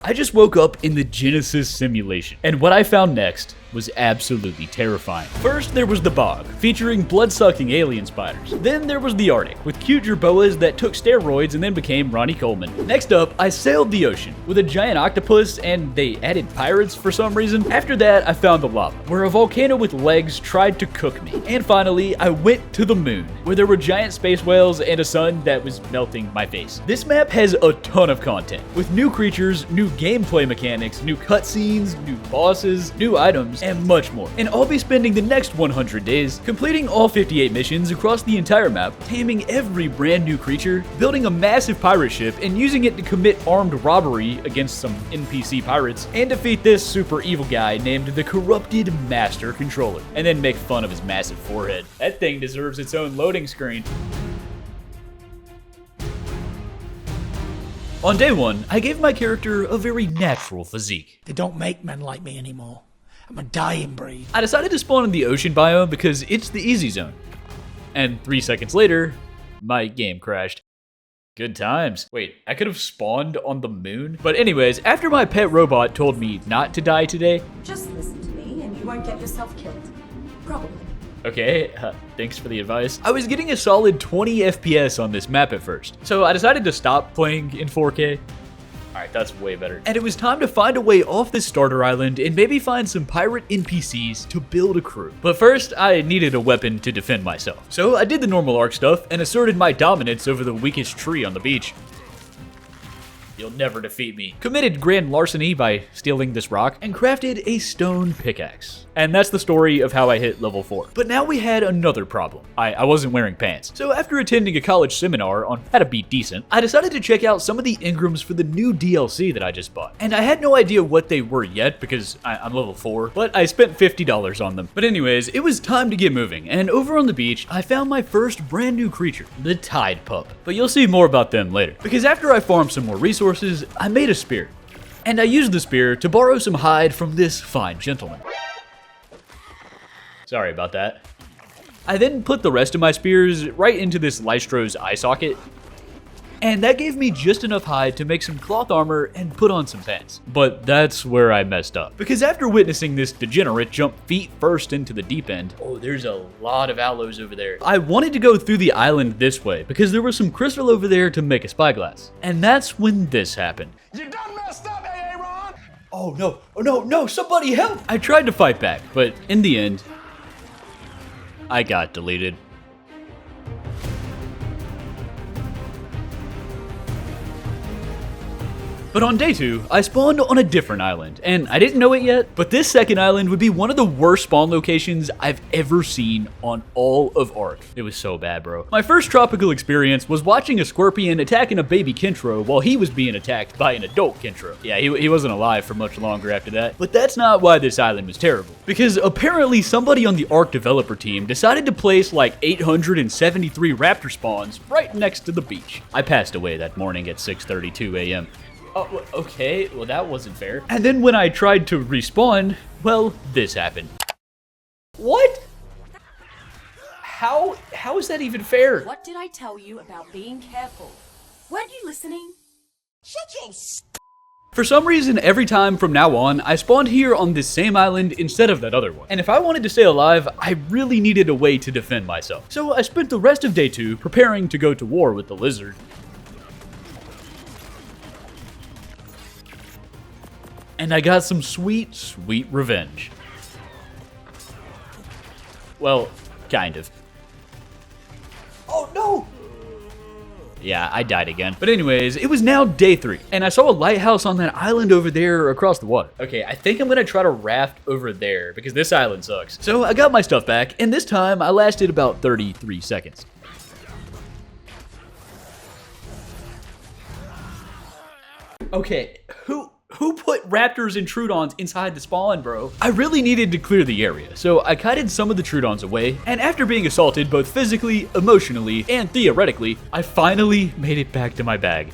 I just woke up in the Genesis simulation, and what I found next was absolutely terrifying. First, there was the bog, featuring blood-sucking alien spiders. Then there was the Arctic, with cute jerboas that took steroids and then became Ronnie Coleman. Next up, I sailed the ocean, with a giant octopus, and they added pirates for some reason. After that, I found the lava, where a volcano with legs tried to cook me. And finally, I went to the moon, where there were giant space whales and a sun that was melting my face. This map has a ton of content, with new creatures, new gameplay mechanics, new cutscenes, new bosses, new items, and much more. And I'll be spending the next 100 days completing all 58 missions across the entire map, taming every brand new creature, building a massive pirate ship, and using it to commit armed robbery against some NPC pirates, and defeat this super evil guy named the Corrupted Master Controller, and then make fun of his massive forehead. That thing deserves its own loading screen. On day one, I gave my character a very natural physique. They don't make men like me anymore. I'm a dying breed. I decided to spawn in the ocean biome because it's the easy zone. And 3 seconds later, my game crashed. Good times. Wait, I could have spawned on the moon? But anyways, after my pet robot told me not to die today. Just listen to me and you won't get yourself killed. Probably. Okay, thanks for the advice. I was getting a solid 20 FPS on this map at first, so I decided to stop playing in 4K. Alright, that's way better. And it was time to find a way off this starter island and maybe find some pirate NPCs to build a crew. But first, I needed a weapon to defend myself. So I did the normal ARK stuff and asserted my dominance over the weakest tree on the beach. You'll never defeat me. Committed grand larceny by stealing this rock, and crafted a stone pickaxe. And that's the story of how I hit level 4. But now we had another problem. I wasn't wearing pants. So after attending a college seminar on how to be decent, I decided to check out some of the engrams for the new DLC that I just bought. And I had no idea what they were yet because I'm level 4, but I spent $50 on them. But anyways, it was time to get moving, and over on the beach, I found my first brand new creature, the Tide Pup. But you'll see more about them later. Because after I farmed some more resources, I made a spear. And I used the spear to borrow some hide from this fine gentleman. Sorry about that. I then put the rest of my spears right into this Lystro's eye socket, and that gave me just enough hide to make some cloth armor and put on some pants. But that's where I messed up. Because after witnessing this degenerate jump feet first into the deep end, oh, there's a lot of aloes over there. I wanted to go through the island this way because there was some crystal over there to make a spyglass. And that's when this happened. You done messed up, Aaron! Oh no, somebody help! I tried to fight back, but in the end, I got deleted. But on day 2, I spawned on a different island, and I didn't know it yet, but this second island would be one of the worst spawn locations I've ever seen on all of ARK. It was so bad, bro. My first tropical experience was watching a scorpion attacking a baby Kentro while he was being attacked by an adult Kentro. Yeah, he wasn't alive for much longer after that. But that's not why this island was terrible. Because apparently somebody on the ARK developer team decided to place like 873 raptor spawns right next to the beach. I passed away that morning at 6:32 a.m. Oh, okay, well that wasn't fair. And then when I tried to respawn, well, this happened. What? How is that even fair? What did I tell you about being careful? Weren't you listening? Shut your For some reason, every time from now on, I spawned here on this same island instead of that other one. And if I wanted to stay alive, I really needed a way to defend myself. So I spent the rest of day 2 preparing to go to war with the lizard. And I got some sweet, sweet revenge. Well, kind of. Oh no! Yeah, I died again. But anyways, it was now day 3, and I saw a lighthouse on that island over there across the water. Okay, I think I'm gonna try to raft over there because this island sucks. So I got my stuff back, and this time I lasted about 33 seconds. Okay, who put raptors and Trudons inside the spawn, bro? I really needed to clear the area, so I kited some of the Trudons away, and after being assaulted both physically, emotionally, and theoretically, I finally made it back to my bag.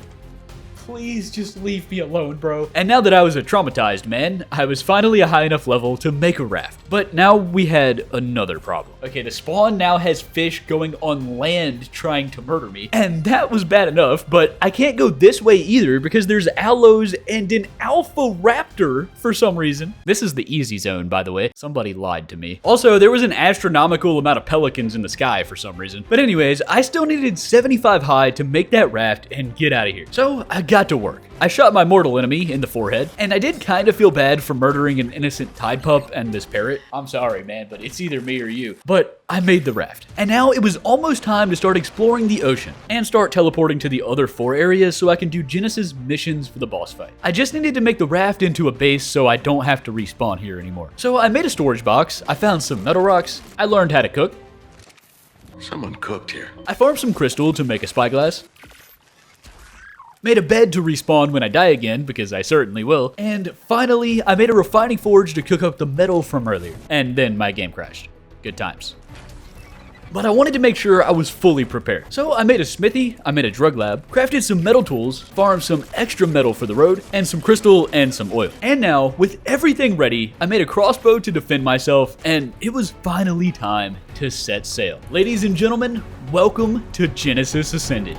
Please just leave me alone, bro. And now that I was a traumatized man, I was finally a high enough level to make a raft. But now we had another problem. Okay, the spawn now has fish going on land trying to murder me. And that was bad enough, but I can't go this way either because there's aloes and an alpha raptor for some reason. This is the easy zone, by the way. Somebody lied to me. Also, there was an astronomical amount of pelicans in the sky for some reason. But anyways, I still needed 75 high to make that raft and get out of here. So I got to work. I shot my mortal enemy in the forehead, and I did kind of feel bad for murdering an innocent tide pup and this parrot. I'm sorry, man, but it's either me or you. But I made the raft. And now it was almost time to start exploring the ocean and start teleporting to the other 4 areas so I can do Genesis missions for the boss fight. I just needed to make the raft into a base so I don't have to respawn here anymore. So I made a storage box, I found some metal rocks, I learned how to cook. Someone cooked here. I farmed some crystal to make a spyglass. Made a bed to respawn when I die again, because I certainly will. And finally, I made a refining forge to cook up the metal from earlier. And then my game crashed. Good times. But I wanted to make sure I was fully prepared. So I made a smithy, I made a drug lab, crafted some metal tools, farmed some extra metal for the road, and some crystal and some oil. And now, with everything ready, I made a crossbow to defend myself, and it was finally time to set sail. Ladies and gentlemen, welcome to Genesis Ascended.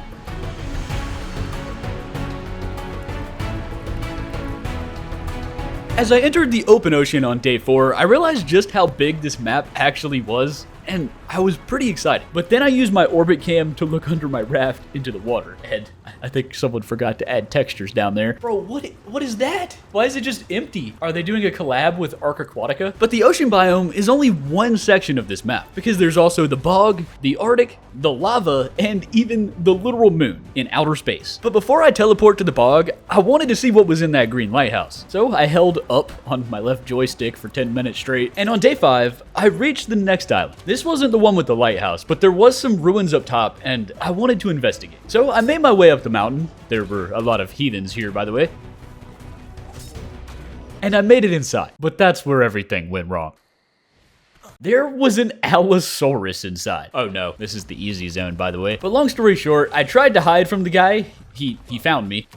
As I entered the open ocean on day 4, I realized just how big this map actually was, and I was pretty excited. But then I used my orbit cam to look under my raft into the water, and I think someone forgot to add textures down there. Bro, what is that? Why is it just empty? Are they doing a collab with ARK Aquatica? But the ocean biome is only one section of this map, because there's also the bog, the Arctic, the lava, and even the literal moon in outer space. But before I teleport to the bog, I wanted to see what was in that green lighthouse. So I held up on my left joystick for 10 minutes straight, and on day 5, I reached the next island. This wasn't the one with the lighthouse, but there was some ruins up top, and I wanted to investigate. So I made my way up the mountain. There were a lot of heathens here, by the way. And I made it inside, but that's where everything went wrong. There was an Allosaurus inside. Oh no, this is the easy zone, by the way. But long story short, I tried to hide from the guy. He found me.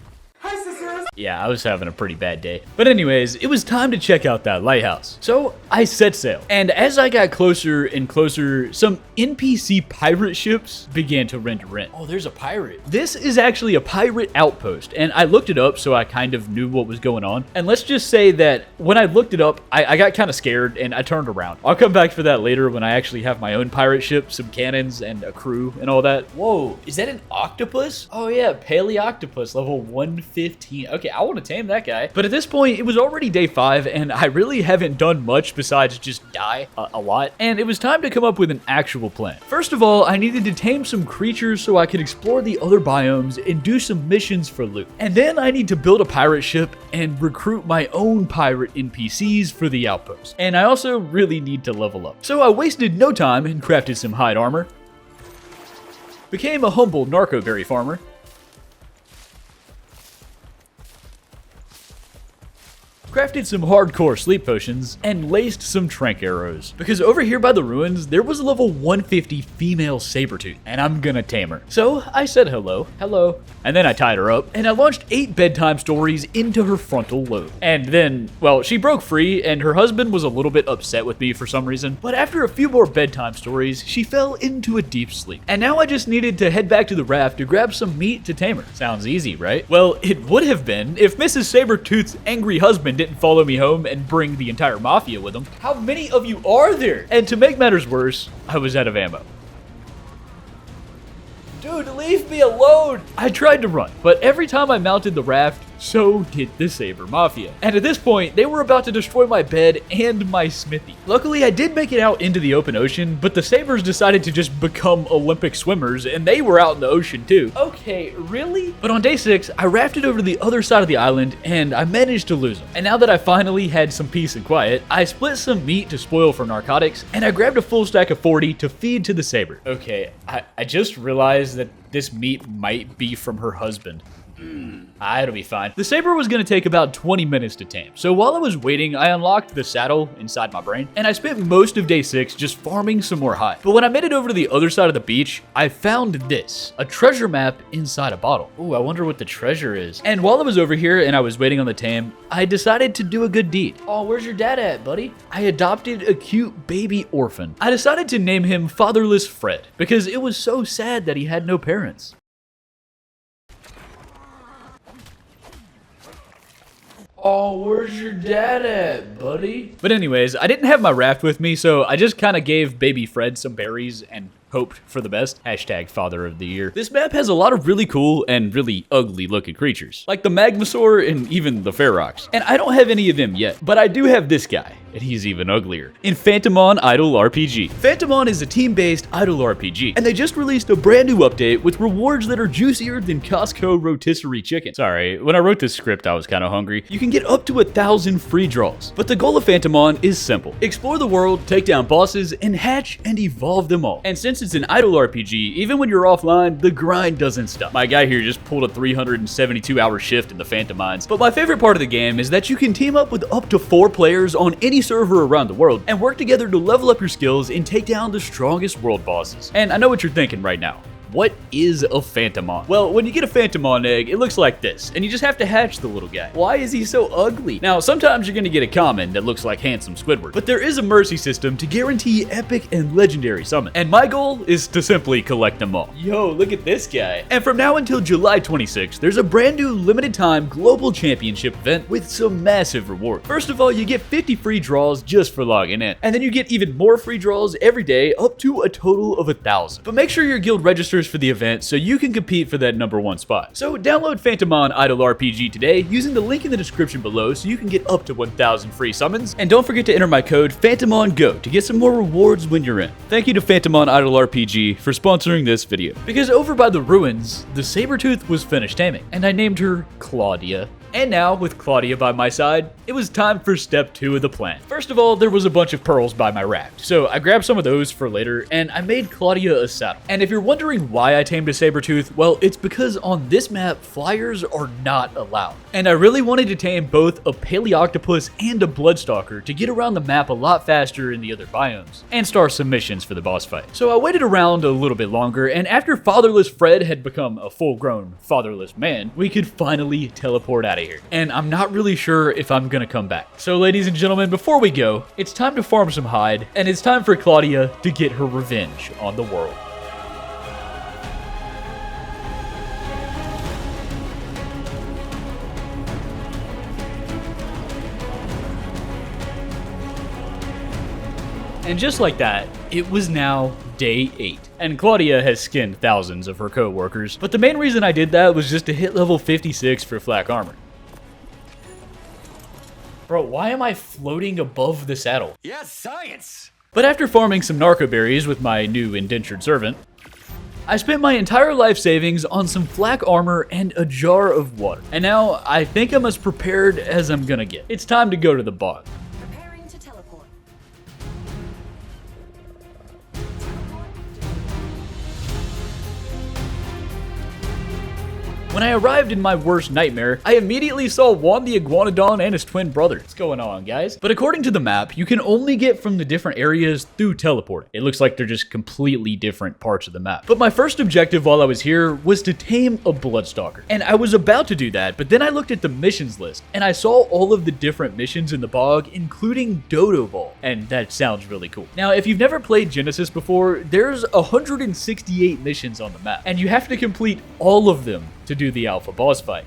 Yeah, I was having a pretty bad day. But anyways, it was time to check out that lighthouse. So I set sail. And as I got closer and closer, some NPC pirate ships began to render in. Oh, there's a pirate. This is actually a pirate outpost. And I looked it up so I kind of knew what was going on. And let's just say that when I looked it up, I got kind of scared and I turned around. I'll come back for that later when I actually have my own pirate ship, some cannons and a crew and all that. Whoa, is that an octopus? Oh yeah, Paleoctopus, level 115. Okay, I want to tame that guy. But at this point, it was already day 5, and I really haven't done much besides just die a lot. And it was time to come up with an actual plan. First of all, I needed to tame some creatures so I could explore the other biomes and do some missions for loot. And then I need to build a pirate ship and recruit my own pirate NPCs for the outpost. And I also really need to level up. So I wasted no time and crafted some hide armor. Became a humble narcoberry farmer. Crafted some hardcore sleep potions, and laced some trank arrows. Because over here by the ruins, there was a level 150 female sabertooth, and I'm gonna tame her. So I said hello, and then I tied her up, and I launched 8 bedtime stories into her frontal lobe. And then, well, she broke free, and her husband was a little bit upset with me for some reason, but after a few more bedtime stories, she fell into a deep sleep. And now I just needed to head back to the raft to grab some meat to tame her. Sounds easy, right? Well, it would have been if Mrs. Sabertooth's angry husband didn't follow me home and bring the entire mafia with him. How many of you are there? And to make matters worse, I was out of ammo. Dude, leave me alone! I tried to run, but every time I mounted the raft, so did the Saber Mafia. And at this point, they were about to destroy my bed and my smithy. Luckily, I did make it out into the open ocean, but the Sabers decided to just become Olympic swimmers, and they were out in the ocean too. Okay, really? But on day 6, I rafted over to the other side of the island, and I managed to lose them. And now that I finally had some peace and quiet, I split some meat to spoil for narcotics, and I grabbed a full stack of 40 to feed to the Saber. Okay, I just realized that this meat might be from her husband. It'll be fine. The saber was gonna take about 20 minutes to tame. So while I was waiting, I unlocked the saddle inside my brain, and I spent most of day 6 just farming some more hide. But when I made it over to the other side of the beach, I found this, a treasure map inside a bottle. Ooh, I wonder what the treasure is. And while I was over here and I was waiting on the tame, I decided to do a good deed. Oh, where's your dad at, buddy? I adopted a cute baby orphan. I decided to name him Fatherless Fred because it was so sad that he had no parents. Oh, where's your dad at, buddy? But anyways, I didn't have my raft with me, so I just kind of gave baby Fred some berries and hoped for the best. Hashtag father of the year. This map has a lot of really cool and really ugly looking creatures, like the Magmasaur and even the Ferox. And I don't have any of them yet, but I do have this guy, and he's even uglier, in Phantomon Idle RPG. Phantomon is a team-based idle RPG, and they just released a brand new update with rewards that are juicier than Costco rotisserie chicken. Sorry, when I wrote this script, I was kind of hungry. You can get up to 1,000 free draws, but the goal of Phantomon is simple. Explore the world, take down bosses, and hatch and evolve them all. And since it's an idle RPG, even when you're offline, the grind doesn't stop. My guy here just pulled a 372-hour shift in the Phantom Mines. But my favorite part of the game is that you can team up with up to 4 players on any server around the world and work together to level up your skills and take down the strongest world bosses. And I know what you're thinking right now. What is a Phantomon? Well, when you get a Phantomon egg, it looks like this, and you just have to hatch the little guy. Why is he so ugly? Now, sometimes you're gonna get a common that looks like handsome Squidward, but there is a mercy system to guarantee epic and legendary summon, and my goal is to simply collect them all. Yo, look at this guy. And from now until July 26th, there's a brand new limited time global championship event with some massive rewards. First of all, you get 50 free draws just for logging in, and then you get even more free draws every day, up to a total of 1,000. But make sure your guild registers for the event so you can compete for that #1 spot. So download Phantomon Idle RPG today using the link in the description below so you can get up to 1,000 free summons. And don't forget to enter my code PhantomonGO to get some more rewards when you're in. Thank you to Phantomon Idle RPG for sponsoring this video. Because over by the ruins, the Sabertooth was finished taming, and I named her Claudia. And now, with Claudia by my side, it was time for step 2 of the plan. First of all, there was a bunch of pearls by my raft, so I grabbed some of those for later, and I made Claudia a saddle. And if you're wondering why I tamed a Sabertooth, well, it's because on this map, flyers are not allowed. And I really wanted to tame both a Paleoctopus and a Bloodstalker to get around the map a lot faster in the other biomes, and start some missions for the boss fight. So I waited around a little bit longer, and after Fatherless Fred had become a full-grown fatherless man, we could finally teleport out of here. And I'm not really sure if I'm gonna come back. So ladies and gentlemen, before we go, it's time to farm some hide, and it's time for Claudia to get her revenge on the world. And just like that, it was now day 8. And Claudia has skinned thousands of her co-workers, but the main reason I did that was just to hit level 56 for flak armor. Bro, why am I floating above the saddle? Yes, science! But after farming some narco berries with my new indentured servant, I spent my entire life savings on some flak armor and a jar of water. And now I think I'm as prepared as I'm gonna get. It's time to go to the bog. Preparing to teleport. When I arrived in my worst nightmare, I immediately saw Juan the Iguanodon and his twin brother. What's going on, guys? But according to the map, you can only get from the different areas through teleporting. It looks like they're just completely different parts of the map. But my first objective while I was here was to tame a Bloodstalker. And I was about to do that, but then I looked at the missions list, and I saw all of the different missions in the bog, including Dodo Ball. And that sounds really cool. Now, if you've never played Genesis before, there's 168 missions on the map, and you have to complete all of them to do the alpha boss fight.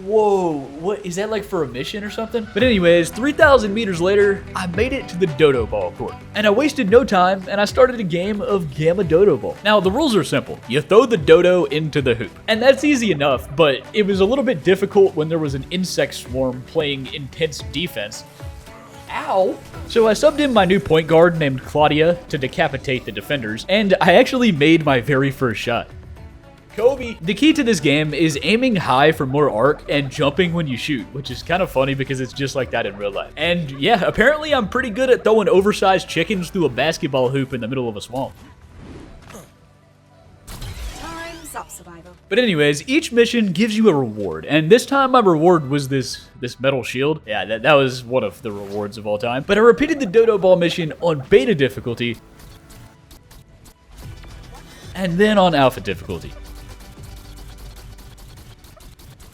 Whoa, what is that, like for a mission or something? But anyways, 3,000 meters later, I made it to the Dodo Ball court. And I wasted no time, and I started a game of Gamma Dodo Ball. Now, the rules are simple. You throw the dodo into the hoop. And that's easy enough, but it was a little bit difficult when there was an insect swarm playing intense defense. Ow. So I subbed in my new point guard named Claudia to decapitate the defenders, and I actually made my very first shot. Kobe. The key to this game is aiming high for more arc and jumping when you shoot, which is kind of funny because it's just like that in real life. And yeah, apparently I'm pretty good at throwing oversized chickens through a basketball hoop in the middle of a swamp. Time's up. ARK Survival. But anyways, each mission gives you a reward, and this time my reward was this metal shield. Yeah, that was one of the rewards of all time. But I repeated the Dodo Ball mission on beta difficulty, and then on alpha difficulty.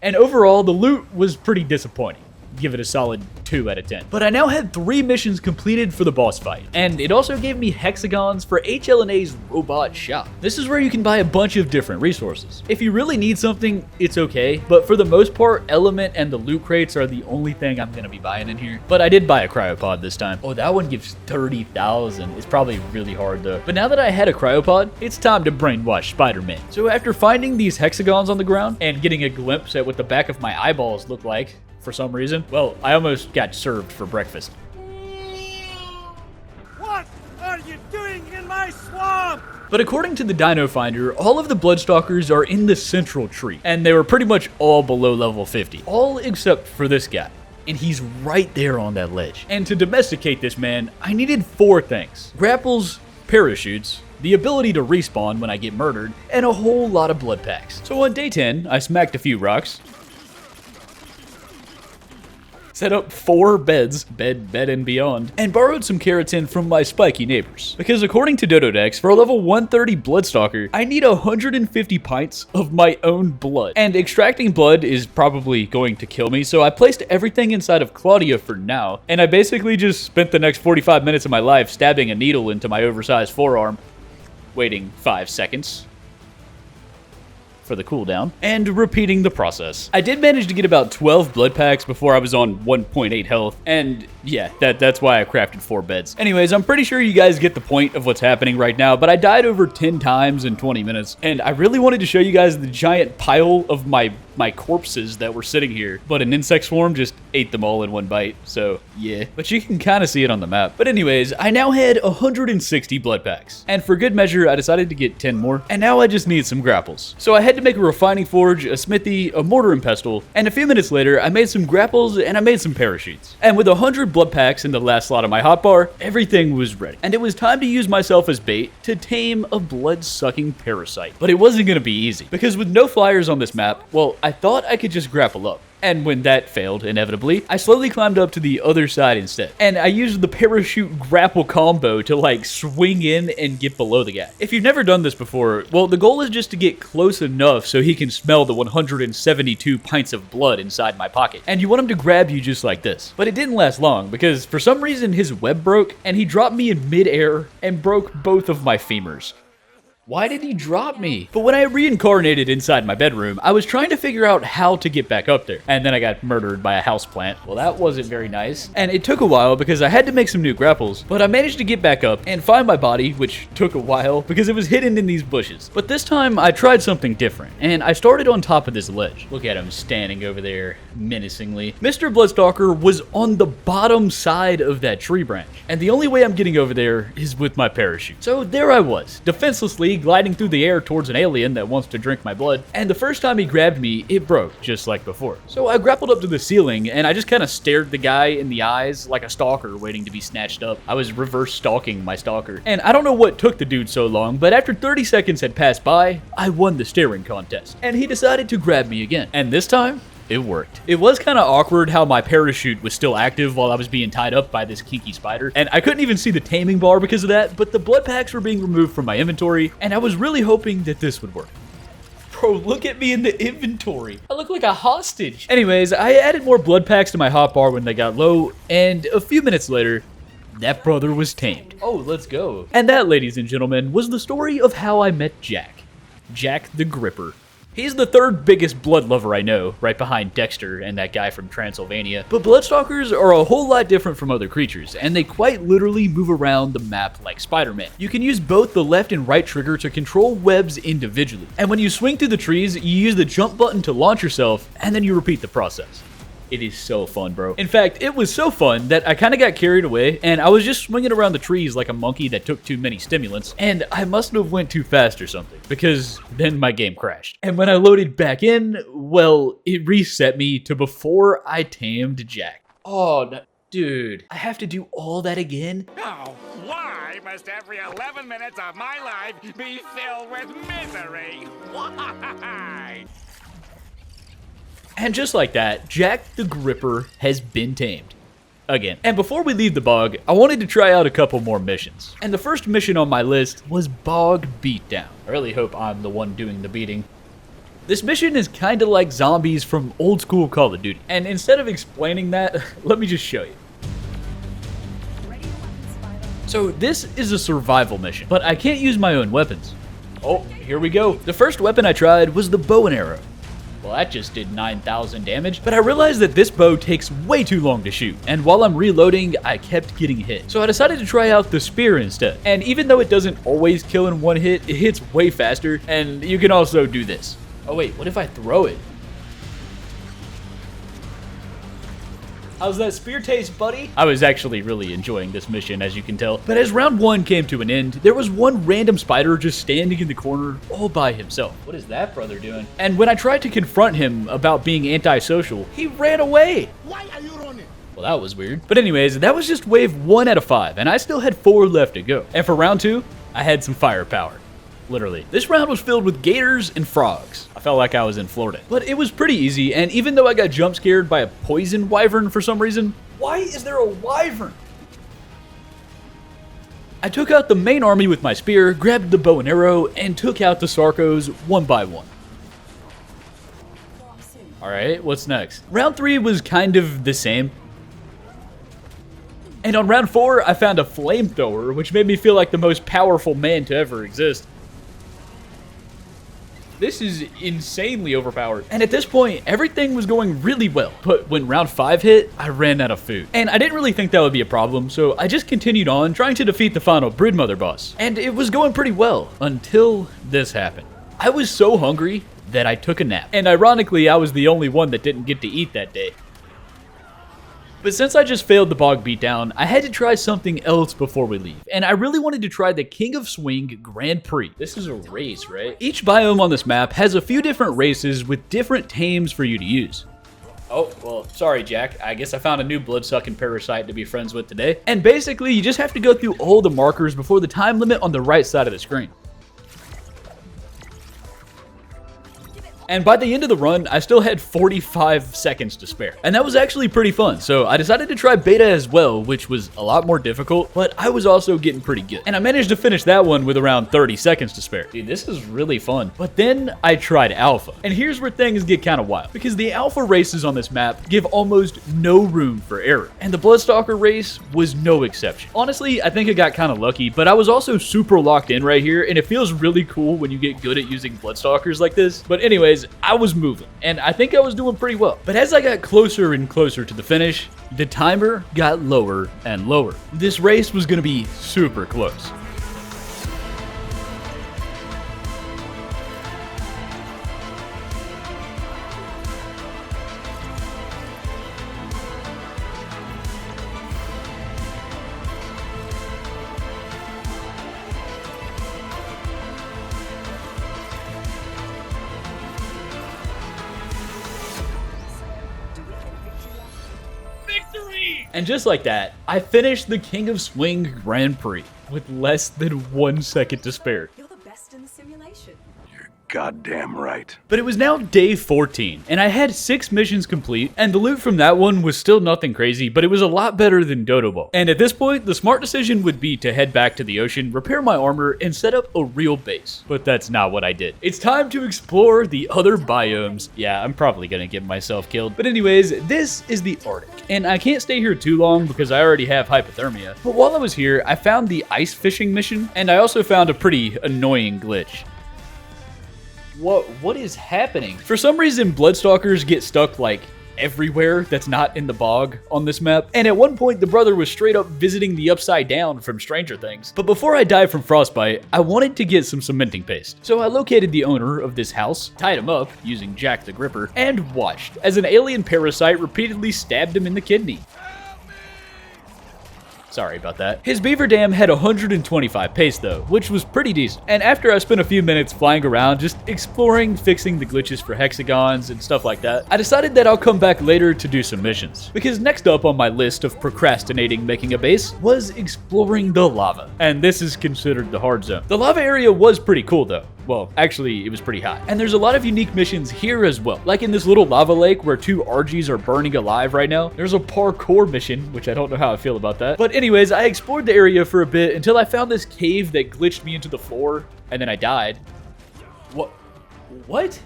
And overall, the loot was pretty disappointing. Give it a solid 2 out of 10. But I now had 3 missions completed for the boss fight, and it also gave me hexagons for HLNA's robot shop. This is where you can buy a bunch of different resources. If you really need something, it's okay, but for the most part, Element and the loot crates are the only thing I'm gonna be buying in here. But I did buy a cryopod this time. Oh, that one gives 30,000. It's probably really hard though. But now that I had a cryopod, it's time to brainwash Spider-Man. So after finding these hexagons on the ground and getting a glimpse at what the back of my eyeballs look like, for some reason, well, I almost got served for breakfast. What are you doing in my swamp? But according to the Dino Finder, all of the Bloodstalkers are in the central tree, and they were pretty much all below level 50. All except for this guy. And he's right there on that ledge. And to domesticate this man, I needed 4 things. Grapples, parachutes, the ability to respawn when I get murdered, and a whole lot of blood packs. So on day 10, I smacked a few rocks, set up 4 beds, bed and beyond, and borrowed some keratin from my spiky neighbors. Because according to Dododex, for a level 130 Bloodstalker, I need 150 pints of my own blood. And extracting blood is probably going to kill me, so I placed everything inside of Claudia for now, and I basically just spent the next 45 minutes of my life stabbing a needle into my oversized forearm, waiting 5 seconds for the cooldown, and repeating the process. I did manage to get about 12 blood packs before I was on 1.8 health, and yeah, that's why I crafted 4 beds. Anyways, I'm pretty sure you guys get the point of what's happening right now, but I died over 10 times in 20 minutes, and I really wanted to show you guys the giant pile of my corpses that were sitting here, but an insect swarm just ate them all in one bite, so yeah. But you can kind of see it on the map. But anyways, I now had 160 blood packs, and for good measure, I decided to get 10 more, and now I just need some grapples. So I had to make a refining forge, a smithy, a mortar and pestle, and a few minutes later, I made some grapples and I made some parachutes. And with 100 blood packs in the last slot of my hotbar, everything was ready. And it was time to use myself as bait to tame a blood-sucking parasite. But it wasn't gonna be easy, because with no flyers on this map, well, I thought I could just grapple up. And when that failed, inevitably, I slowly climbed up to the other side instead. And I used the parachute grapple combo to like swing in and get below the guy. If you've never done this before, well, the goal is just to get close enough so he can smell the 172 pints of blood inside my pocket. And you want him to grab you just like this. But it didn't last long because for some reason his web broke and he dropped me in midair and broke both of my femurs. Why did he drop me? But when I reincarnated inside my bedroom, I was trying to figure out how to get back up there. And then I got murdered by a houseplant. Well, that wasn't very nice. And it took a while because I had to make some new grapples. But I managed to get back up and find my body, which took a while because it was hidden in these bushes. But this time, I tried something different. And I started on top of this ledge. Look at him standing over there menacingly. Mr. Bloodstalker was on the bottom side of that tree branch. And the only way I'm getting over there is with my parachute. So there I was, defenselessly gliding through the air towards an alien that wants to drink my blood, and the first time he grabbed me, it broke, just like before. So I grappled up to the ceiling, and I just kind of stared the guy in the eyes like a stalker waiting to be snatched up. I was reverse stalking my stalker. And I don't know what took the dude so long, but after 30 seconds had passed by, I won the staring contest, and he decided to grab me again. And this time, it worked. It was kind of awkward how my parachute was still active while I was being tied up by this kinky spider, and I couldn't even see the taming bar because of that, but the blood packs were being removed from my inventory, and I was really hoping that this would work. Bro, look at me in the inventory. I look like a hostage. Anyways, I added more blood packs to my hotbar when they got low, and a few minutes later, that brother was tamed. Oh, let's go. And that, ladies and gentlemen, was the story of how I met Jack. Jack the Gripper. He's the 3rd biggest blood lover I know, right behind Dexter and that guy from Transylvania. But Bloodstalkers are a whole lot different from other creatures, and they quite literally move around the map like Spider-Man. You can use both the left and right trigger to control webs individually. And when you swing through the trees, you use the jump button to launch yourself, and then you repeat the process. It is so fun, bro. In fact, it was so fun that I kind of got carried away, and I was just swinging around the trees like a monkey that took too many stimulants, and I must have went too fast or something, because then my game crashed. And when I loaded back in, well, it reset me to before I tamed Jack. Oh, no. Dude, I have to do all that again? Now, why Why must every 11 minutes of my life be filled with misery? Why? And just like that, Jack the Gripper has been tamed. Again. And before we leave the bog, I wanted to try out a couple more missions. And the first mission on my list was Bog Beatdown. I really hope I'm the one doing the beating. This mission is kind of like zombies from old school Call of Duty. And instead of explaining that, let me just show you. So this is a survival mission, but I can't use my own weapons. Oh, here we go. The first weapon I tried was the bow and arrow. Well, that just did 9,000 damage, but I realized that this bow takes way too long to shoot, and while I'm reloading, I kept getting hit. So I decided to try out the spear instead, and even though it doesn't always kill in one hit, it hits way faster, and you can also do this. Oh wait, what if I throw it? How's that spear taste, buddy? I was actually really enjoying this mission, as you can tell. But as round 1 came to an end, there was one random spider just standing in the corner all by himself. What is that brother doing? And when I tried to confront him about being antisocial, he ran away. Why are you running? Well, that was weird. But anyways, that was just wave 1 out of 5, and I still had 4 left to go. And for round 2, I had some firepower. Literally. This round was filled with gators and frogs. I felt like I was in Florida. But it was pretty easy, and even though I got jump scared by a poison wyvern for some reason, why is there a wyvern? I took out the main army with my spear, grabbed the bow and arrow, and took out the Sarcos one by one. Alright, what's next? Round 3 was kind of the same. And on round 4, I found a flamethrower, which made me feel like the most powerful man to ever exist. This is insanely overpowered. And at this point, everything was going really well. But when round 5 hit, I ran out of food. And I didn't really think that would be a problem, so I just continued on trying to defeat the final Broodmother boss. And it was going pretty well, until this happened. I was so hungry that I took a nap. And ironically, I was the only one that didn't get to eat that day. But since I just failed the bog beatdown, I had to try something else before we leave. And I really wanted to try the King of Swing Grand Prix. This is a race, right? Each biome on this map has a few different races with different tames for you to use. Oh, well, sorry, Jack. I guess I found a new blood-sucking parasite to be friends with today. And basically, you just have to go through all the markers before the time limit on the right side of the screen. And by the end of the run, I still had 45 seconds to spare. And that was actually pretty fun, so I decided to try beta as well, which was a lot more difficult, but I was also getting pretty good. And I managed to finish that one with around 30 seconds to spare. Dude, this is really fun. But then I tried alpha. And here's where things get kind of wild, because the alpha races on this map give almost no room for error. And the Bloodstalker race was no exception. Honestly, I think I got kind of lucky, but I was also super locked in right here, and it feels really cool when you get good at using Bloodstalkers like this. But anyways, I was moving, and I think I was doing pretty well. But as I got closer and closer to the finish, the timer got lower and lower. This race was going to be super close. And just like that, I finished the King of Swing Grand Prix with less than 1 second to spare. You're the best in the simulation. Goddamn right. But it was now day 14, and I had 6 missions complete, and the loot from that one was still nothing crazy, but it was a lot better than Dodo Ball. And at this point, the smart decision would be to head back to the ocean, repair my armor, and set up a real base. But that's not what I did. It's time to explore the other biomes. Yeah, I'm probably gonna get myself killed. But anyways, this is the Arctic, and I can't stay here too long because I already have hypothermia. But while I was here, I found the ice fishing mission, and I also found a pretty annoying glitch. What is happening? For some reason, Bloodstalkers get stuck like everywhere that's not in the bog on this map. And at one point, the brother was straight up visiting the Upside Down from Stranger Things. But before I died from frostbite, I wanted to get some cementing paste. So I located the owner of this house, tied him up using Jack the Gripper, and watched as an alien parasite repeatedly stabbed him in the kidney. Sorry about that. His beaver dam had 125 pace though, which was pretty decent. And after I spent a few minutes flying around just exploring, fixing the glitches for hexagons and stuff like that, I decided that I'll come back later to do some missions. Because next up on my list of procrastinating making a base was exploring the lava. And this is considered the hard zone. The lava area was pretty cool though. Well, actually, it was pretty hot. And there's a lot of unique missions here as well. Like in this little lava lake where 2 RGs are burning alive right now. There's a parkour mission, which I don't know how I feel about that. But anyways, I explored the area for a bit until I found this cave that glitched me into the floor, and then I died. What?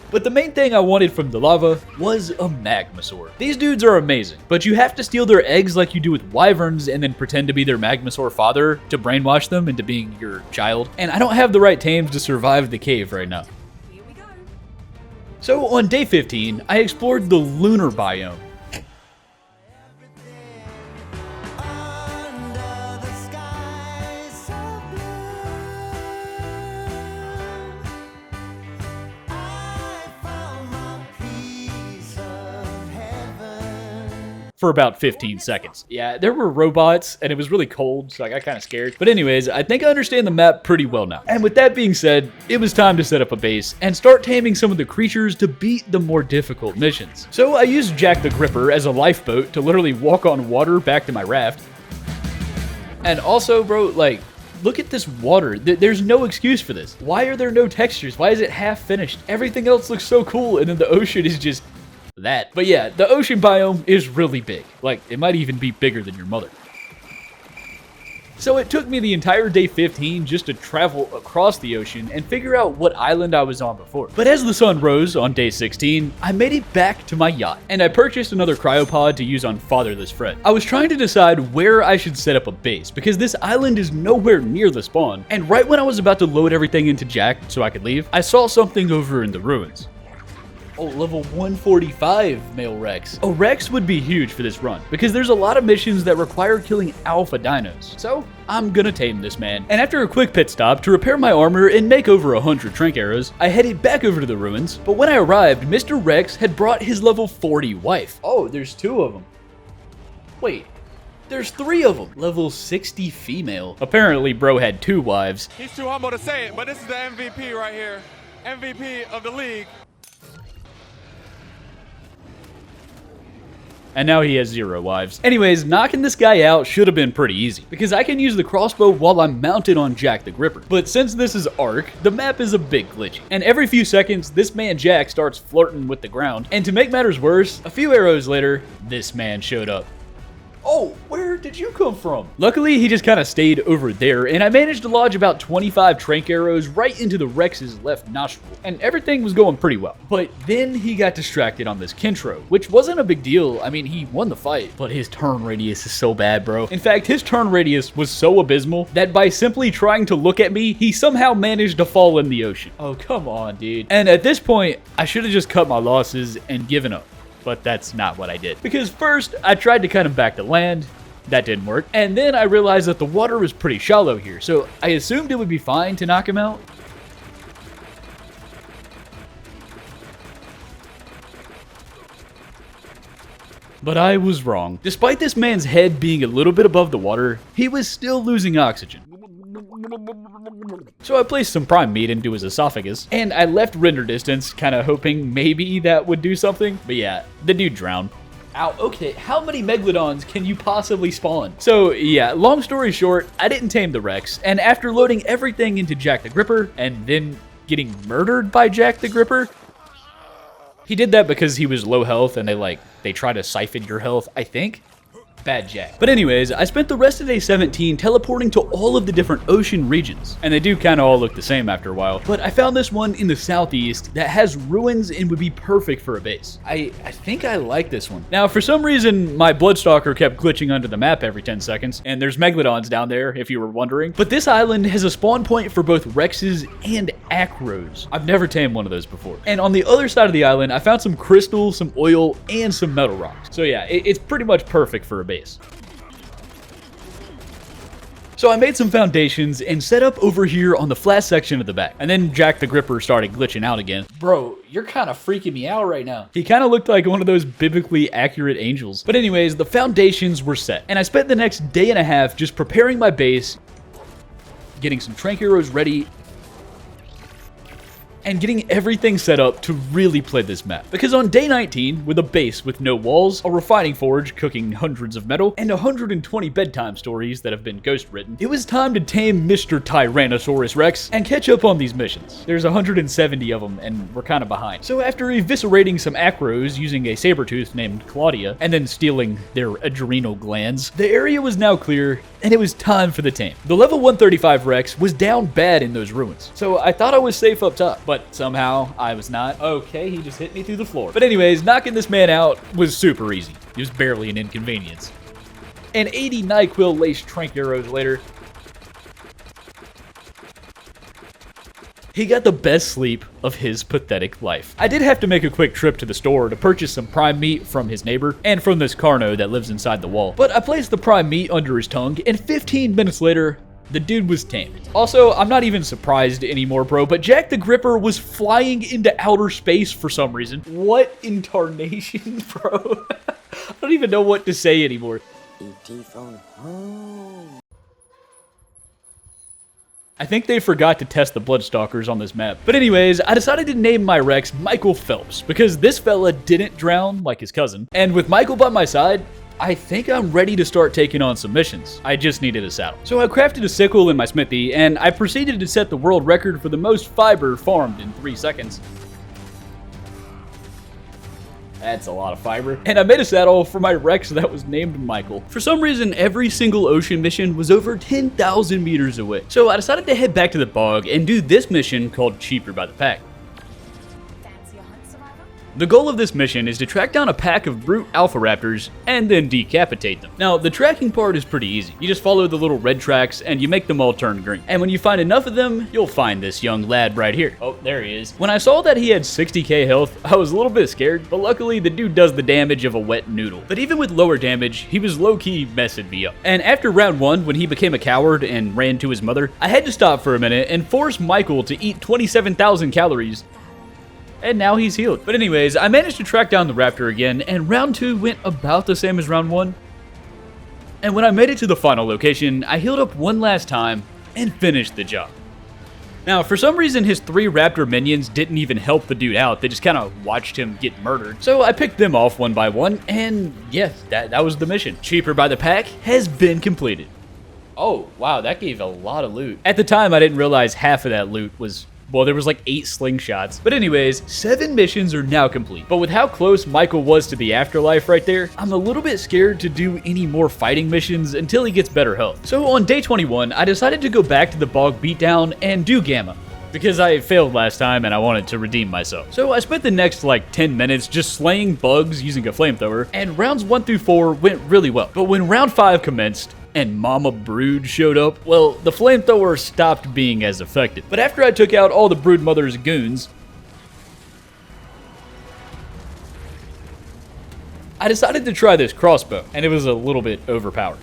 But the main thing I wanted from the lava was a magma sword. These dudes are amazing, but you have to steal their eggs like you do with wyverns and then pretend to be their magma sword father to brainwash them into being your child. And I don't have the right tames to survive the cave right now. Here we go. So on day 15, I explored the lunar biome. For about 15 seconds. Yeah, there were robots and it was really cold, so I got kind of scared. But anyways, I think I understand the map pretty well now. And with that being said, it was time to set up a base and start taming some of the creatures to beat the more difficult missions. So I used Jack the Gripper as a lifeboat to literally walk on water back to my raft. And also, bro, like, look at this water. There's no excuse for this. Why are there no textures? Why is it half finished? Everything else looks so cool, and then the ocean is just that. But yeah, the ocean biome is really big. Like, it might even be bigger than your mother. So it took me the entire day 15 just to travel across the ocean and figure out what island I was on before. But as the sun rose on day 16, I made it back to my yacht, and I purchased another cryopod to use on Fatherless Fred. I was trying to decide where I should set up a base, because this island is nowhere near the spawn, and right when I was about to load everything into Jack so I could leave, I saw something over in the ruins. Oh, level 145 male Rex. A Rex would be huge for this run, because there's a lot of missions that require killing alpha dinos. So, I'm gonna tame this man. And after a quick pit stop to repair my armor and make over 100 trank arrows, I headed back over to the ruins. But when I arrived, Mr. Rex had brought his level 40 wife. Oh, there's 2 of them. Wait. There's 3 of them. Level 60 female. Apparently, bro had 2 wives. He's too humble to say it, but this is the MVP right here. MVP of the league. And now he has 0 wives. Anyways, knocking this guy out should have been pretty easy, because I can use the crossbow while I'm mounted on Jack the Gripper. But since this is ARK, the map is a bit glitchy. And every few seconds, this man Jack starts flirting with the ground. And to make matters worse, a few arrows later, this man showed up. Oh, where did you come from? Luckily, he just kind of stayed over there, and I managed to lodge about 25 trank arrows right into the Rex's left nostril, and everything was going pretty well. But then he got distracted on this Kintro, which wasn't a big deal. I mean, he won the fight, but his turn radius is so bad, bro. In fact, his turn radius was so abysmal that by simply trying to look at me, he somehow managed to fall in the ocean. Oh, come on, dude. And at this point, I should have just cut my losses and given up. But that's not what I did. Because first, I tried to cut him back to land. That didn't work. And then I realized that the water was pretty shallow here, so I assumed it would be fine to knock him out. But I was wrong. Despite this man's head being a little bit above the water, he was still losing oxygen. So I placed some prime meat into his esophagus, and I left render distance, kind of hoping maybe that would do something. But yeah, the dude drowned. Ow, okay, how many Megalodons can you possibly spawn? So yeah, long story short, I didn't tame the Rex, and after loading everything into Jack the Gripper, and then getting murdered by Jack the Gripper, he did that because he was low health, and they try to siphon your health, I think. Bad Jack. But anyways, I spent the rest of day 17 teleporting to all of the different ocean regions. And they do kind of all look the same after a while. But I found this one in the southeast that has ruins and would be perfect for a base. I think I like this one. Now, for some reason, my Bloodstalker kept glitching under the map every 10 seconds. And there's Megalodons down there, if you were wondering. But this island has a spawn point for both Rexes and Acros. I've never tamed one of those before. And on the other side of the island, I found some crystal, some oil, and some metal rocks. So yeah, it's pretty much perfect for a base. So I made some foundations and set up over here on the flat section of the back. And then Jack the Gripper started glitching out again. Bro, you're kind of freaking me out right now. He kind of looked like one of those biblically accurate angels. But anyways, the foundations were set. And I spent the next day and a half just preparing my base, getting some trank arrows ready, and getting everything set up to really play this map. Because on day 19, with a base with no walls, a refining forge cooking hundreds of metal, and 120 bedtime stories that have been ghost written, it was time to tame Mr. Tyrannosaurus Rex and catch up on these missions. There's 170 of them, and we're kind of behind. So after eviscerating some acros using a saber-tooth named Claudia, and then stealing their adrenal glands, the area was now clear, and it was time for the tame. The level 135 Rex was down bad in those ruins, so I thought I was safe up top, but somehow I was not. Okay, he just hit me through the floor. But anyways, knocking this man out was super easy. It was barely an inconvenience. And 80 NyQuil laced trank arrows later, he got the best sleep of his pathetic life. I did have to make a quick trip to the store to purchase some prime meat from his neighbor and from this Carno that lives inside the wall. But I placed the prime meat under his tongue, and 15 minutes later, the dude was tamed. Also, I'm not even surprised anymore, bro, but Jack the Gripper was flying into outer space for some reason. What in tarnation, bro? I don't even know what to say anymore. I think they forgot to test the Bloodstalkers on this map. But anyways, I decided to name my Rex Michael Phelps, because this fella didn't drown like his cousin. And with Michael by my side, I think I'm ready to start taking on some missions. I just needed a saddle. So I crafted a sickle in my smithy, and I proceeded to set the world record for the most fiber farmed in 3 seconds. That's a lot of fiber. And I made a saddle for my Rex that was named Michael. For some reason, every single ocean mission was over 10,000 meters away. So I decided to head back to the bog and do this mission called Cheaper by the Pack. The goal of this mission is to track down a pack of brute alpha raptors and then decapitate them. Now, the tracking part is pretty easy. You just follow the little red tracks and you make them all turn green. And when you find enough of them, you'll find this young lad right here. Oh, there he is. When I saw that he had 60k health, I was a little bit scared, but luckily the dude does the damage of a wet noodle. But even with lower damage, he was low-key messing me up. And after round 1, when he became a coward and ran to his mother, I had to stop for a minute and force Michael to eat 27,000 calories. And now he's healed. But anyways, I managed to track down the raptor again, and round 2 went about the same as round 1. And when I made it to the final location, I healed up one last time and finished the job. Now, for some reason, his 3 raptor minions didn't even help the dude out. They just kind of watched him get murdered. So I picked them off one by one, and yeah, that was the mission. Cheaper by the Pack has been completed. Oh, wow, that gave a lot of loot. At the time, I didn't realize half of that loot was... well, there was like 8 slingshots. But anyways, 7 missions are now complete. But with how close Michael was to the afterlife right there, I'm a little bit scared to do any more fighting missions until he gets better health. So on day 21, I decided to go back to the bog beatdown and do Gamma, because I failed last time and I wanted to redeem myself. So I spent the next like 10 minutes just slaying bugs using a flamethrower, and rounds 1 through 4 went really well. But when round 5 commenced, and Mama Brood showed up, well, the flamethrower stopped being as effective. But after I took out all the Brood Mother's goons, I decided to try this crossbow, and it was a little bit overpowered.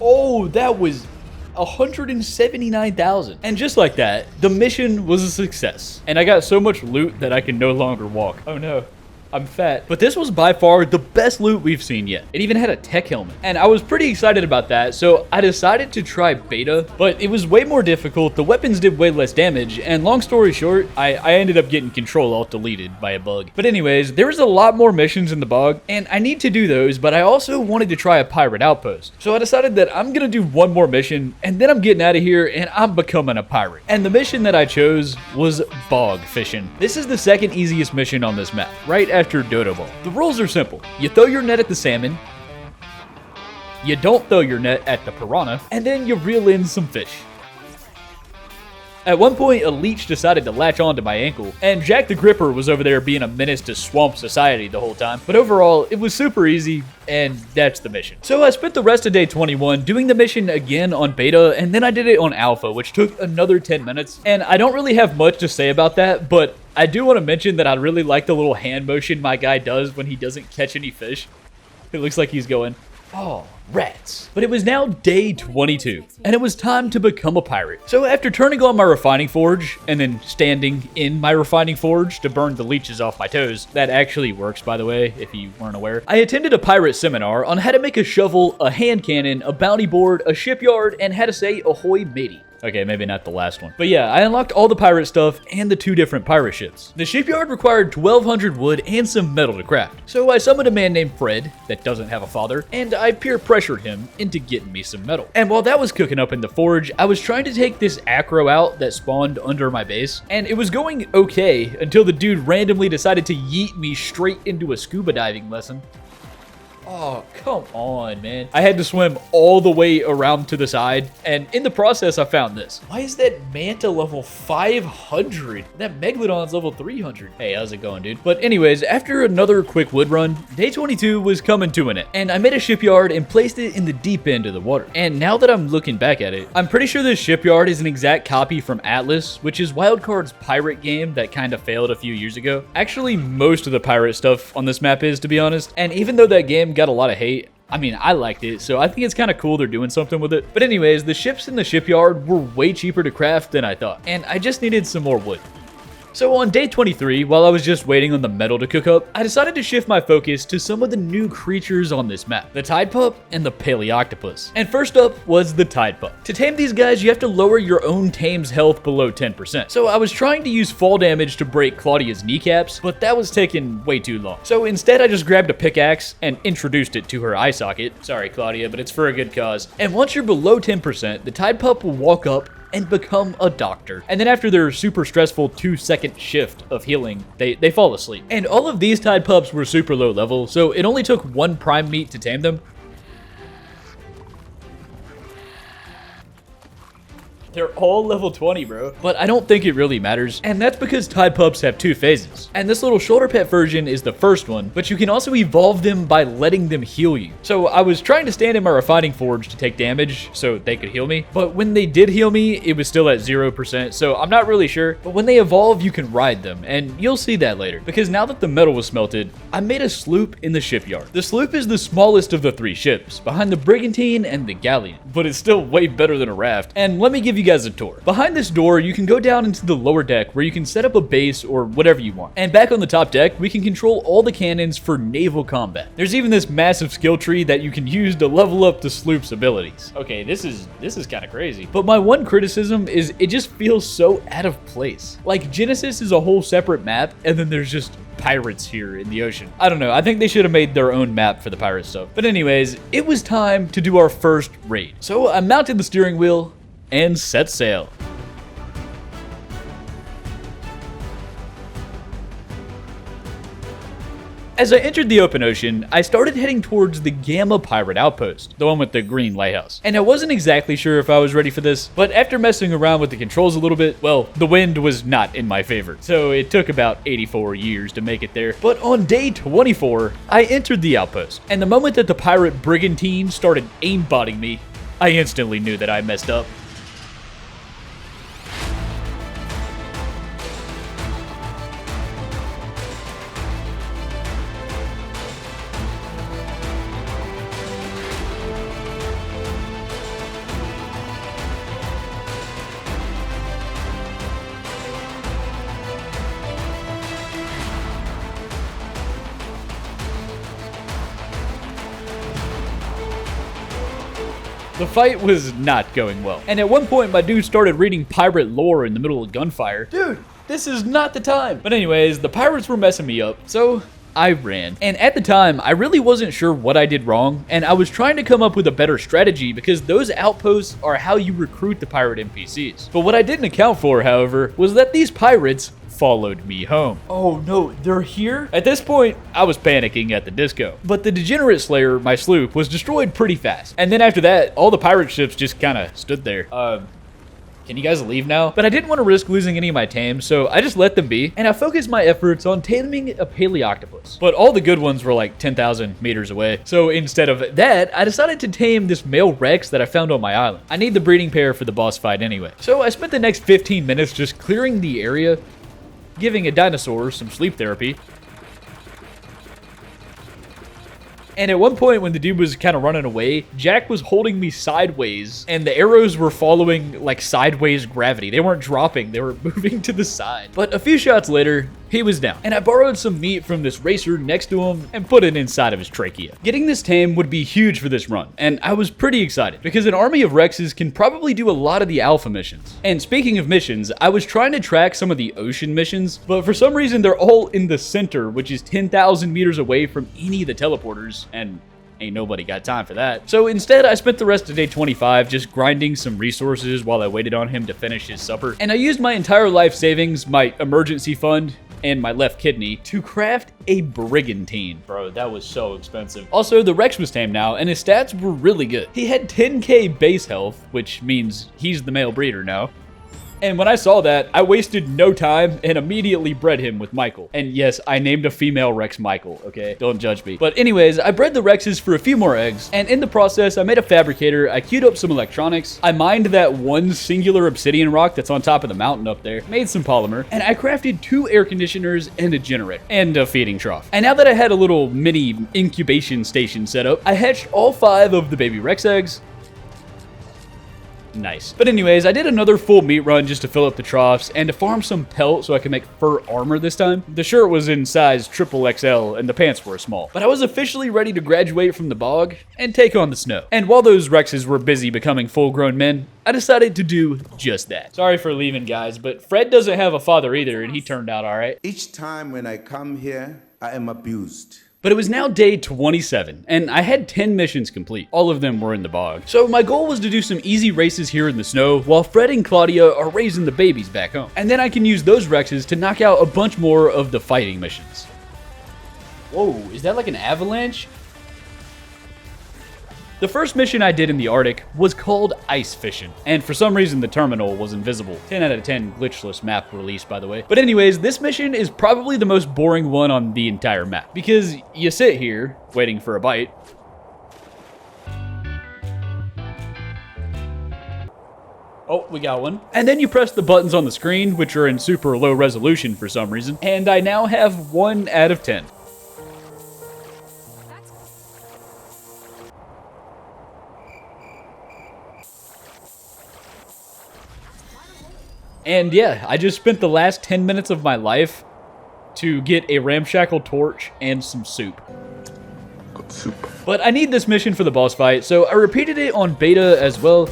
Oh, that was 179,000. And just like that, the mission was a success. And I got so much loot that I can no longer walk. Oh no. I'm fat. But this was by far the best loot we've seen yet. It even had a tech helmet. And I was pretty excited about that, so I decided to try beta, but it was way more difficult. The weapons did way less damage, and long story short, I ended up getting control alt deleted by a bug. But anyways, there was a lot more missions in the bog, and I need to do those, but I also wanted to try a pirate outpost. So I decided that I'm gonna do one more mission, and then I'm getting out of here, and I'm becoming a pirate. And the mission that I chose was bog fishing. This is the second easiest mission on this map, right after Dodo Ball. The rules are simple. You throw your net at the salmon, you don't throw your net at the piranha, and then you reel in some fish. At one point, a leech decided to latch onto my ankle, and Jack the Gripper was over there being a menace to swamp society the whole time. But overall, it was super easy, and that's the mission. So I spent the rest of day 21 doing the mission again on beta, and then I did it on alpha, which took another 10 minutes. And I don't really have much to say about that, but I do want to mention that I really like the little hand motion my guy does when he doesn't catch any fish. It looks like he's going, Oh, rats. But it was now day 22, and it was time to become a pirate. So after turning on my refining forge, and then standing in my refining forge to burn the leeches off my toes, that actually works, by the way, if you weren't aware, I attended a pirate seminar on how to make a shovel, a hand cannon, a bounty board, a shipyard, and how to say ahoy matey. Okay, maybe not the last one. But yeah, I unlocked all the pirate stuff and the 2 different pirate ships. The shipyard required 1,200 wood and some metal to craft. So I summoned a man named Fred, that doesn't have a father, and I peer pressured him into getting me some metal. And while that was cooking up in the forge, I was trying to take this acro out that spawned under my base, and it was going okay until the dude randomly decided to yeet me straight into a scuba diving lesson. Oh, come on, man. I had to swim all the way around to the side, and in the process, I found this. Why is that Manta level 500? That Megalodon's level 300. Hey, how's it going, dude? But anyways, after another quick wood run, day 22 was coming to an end, and I made a shipyard and placed it in the deep end of the water. And now that I'm looking back at it, I'm pretty sure this shipyard is an exact copy from Atlas, which is Wildcard's pirate game that kind of failed a few years ago. Actually, most of the pirate stuff on this map is, to be honest, and even though that game got a lot of hate, I mean, I liked it, so I think it's kind of cool they're doing something with it. But anyways, the ships in the shipyard were way cheaper to craft than I thought, and I just needed some more wood. So on day 23, while I was just waiting on the metal to cook up, I decided to shift my focus to some of the new creatures on this map, the Tide Pup and the Paleoctopus. And first up was the Tide Pup. To tame these guys, you have to lower your own tame's health below 10%. So I was trying to use fall damage to break Claudia's kneecaps, but that was taking way too long. So instead, I just grabbed a pickaxe and introduced it to her eye socket. Sorry, Claudia, but it's for a good cause. And once you're below 10%, the Tide Pup will walk up and become a doctor. And then after their super stressful 2-second shift of healing, they fall asleep. And all of these Tide Pups were super low level, so it only took 1 prime meat to tame them. They're all level 20, bro. But I don't think it really matters. And that's because Tide Pups have 2 phases. And this little shoulder pet version is the first one, but you can also evolve them by letting them heal you. So I was trying to stand in my refining forge to take damage so they could heal me. But when they did heal me, it was still at 0%. So I'm not really sure. But when they evolve, you can ride them. And you'll see that later. Because now that the metal was smelted, I made a sloop in the shipyard. The sloop is the smallest of the 3 ships, behind the Brigantine and the Galleon. But it's still way better than a raft. And let me give you guys a tour. Behind this door, you can go down into the lower deck where you can set up a base or whatever you want. And back on the top deck, we can control all the cannons for naval combat. There's even this massive skill tree that you can use to level up the sloop's abilities. Okay, this is kind of crazy. But my one criticism is it just feels so out of place. Like Genesis is a whole separate map, and then there's just pirates here in the ocean. I don't know. I think they should have made their own map for the pirate stuff. But anyways, it was time to do our first raid. So I mounted the steering wheel and set sail. As I entered the open ocean, I started heading towards the Gamma Pirate Outpost, the one with the green lighthouse. And I wasn't exactly sure if I was ready for this, but after messing around with the controls a little bit, well, the wind was not in my favor. So it took about 84 years to make it there. But on day 24, I entered the outpost. And the moment that the pirate Brigantine started aimbotting me, I instantly knew that I messed up. The fight was not going well. And at one point, my dude started reading pirate lore in the middle of gunfire. Dude, this is not the time. But anyways, the pirates were messing me up, so I ran. And at the time, I really wasn't sure what I did wrong, and I was trying to come up with a better strategy because those outposts are how you recruit the pirate NPCs. But what I didn't account for, however, was that these pirates followed me home. Oh no, they're here? At this point, I was panicking at the disco. But the Degenerate Slayer, my sloop, was destroyed pretty fast. And then after that, all the pirate ships just kind of stood there. Can you guys leave now? But I didn't want to risk losing any of my tames, so I just let them be, and I focused my efforts on taming a Paleoctopus. But all the good ones were like 10,000 meters away. So instead of that, I decided to tame this male Rex that I found on my island. I need the breeding pair for the boss fight anyway. So I spent the next 15 minutes just clearing the area, giving a dinosaur some sleep therapy, And at one point when the dude was kind of running away, Jack was holding me sideways and the arrows were following like sideways gravity. They weren't dropping, they were moving to the side. But a few shots later, he was down, and I borrowed some meat from this racer next to him and put it inside of his trachea. Getting this tame would be huge for this run, and I was pretty excited because an army of Rexes can probably do a lot of the alpha missions. And speaking of missions, I was trying to track some of the ocean missions, but for some reason they're all in the center, which is 10,000 meters away from any of the teleporters, and ain't nobody got time for that. So instead, I spent the rest of day 25 just grinding some resources while I waited on him to finish his supper. And I used my entire life savings, my emergency fund, and my left kidney to craft a brigantine. Bro, that was so expensive. Also, the Rex was tamed now, and his stats were really good. He had 10k base health, which means he's the male breeder now. And when I saw that, I wasted no time and immediately bred him with Michael. And yes, I named a female Rex Michael, okay? Don't judge me. But anyways, I bred the Rexes for a few more eggs, and in the process, I made a fabricator, I queued up some electronics, I mined that one singular obsidian rock that's on top of the mountain up there, made some polymer, and I crafted 2 air conditioners and a generator, and a feeding trough. And now that I had a little mini incubation station set up, I hatched all 5 of the baby Rex eggs. Nice. But anyways, I did another full meat run just to fill up the troughs and to farm some pelt so I could make fur armor this time. The shirt was in size XXL and the pants were small. But I was officially ready to graduate from the bog and take on the snow. And while those Rexes were busy becoming full-grown men, I decided to do just that. Sorry for leaving, guys, but Fred doesn't have a father either, and he turned out all right. Each time when I come here, I am abused. But it was now day 27, and I had 10 missions complete. All of them were in the bog. So my goal was to do some easy races here in the snow, while Fred and Claudia are raising the babies back home. And then I can use those Rexes to knock out a bunch more of the fighting missions. Whoa, is that like an avalanche? The first mission I did in the Arctic was called Ice Fishing, and for some reason the terminal was invisible. 10 out of 10 glitchless map release, by the way. But anyways, this mission is probably the most boring one on the entire map, because you sit here, waiting for a bite. Oh, we got one. And then you press the buttons on the screen, which are in super low resolution for some reason, and I now have 1 out of 10. And yeah, I just spent the last 10 minutes of my life to get a ramshackle torch and some soup. Good soup. But I need this mission for the boss fight, so I repeated it on beta as well.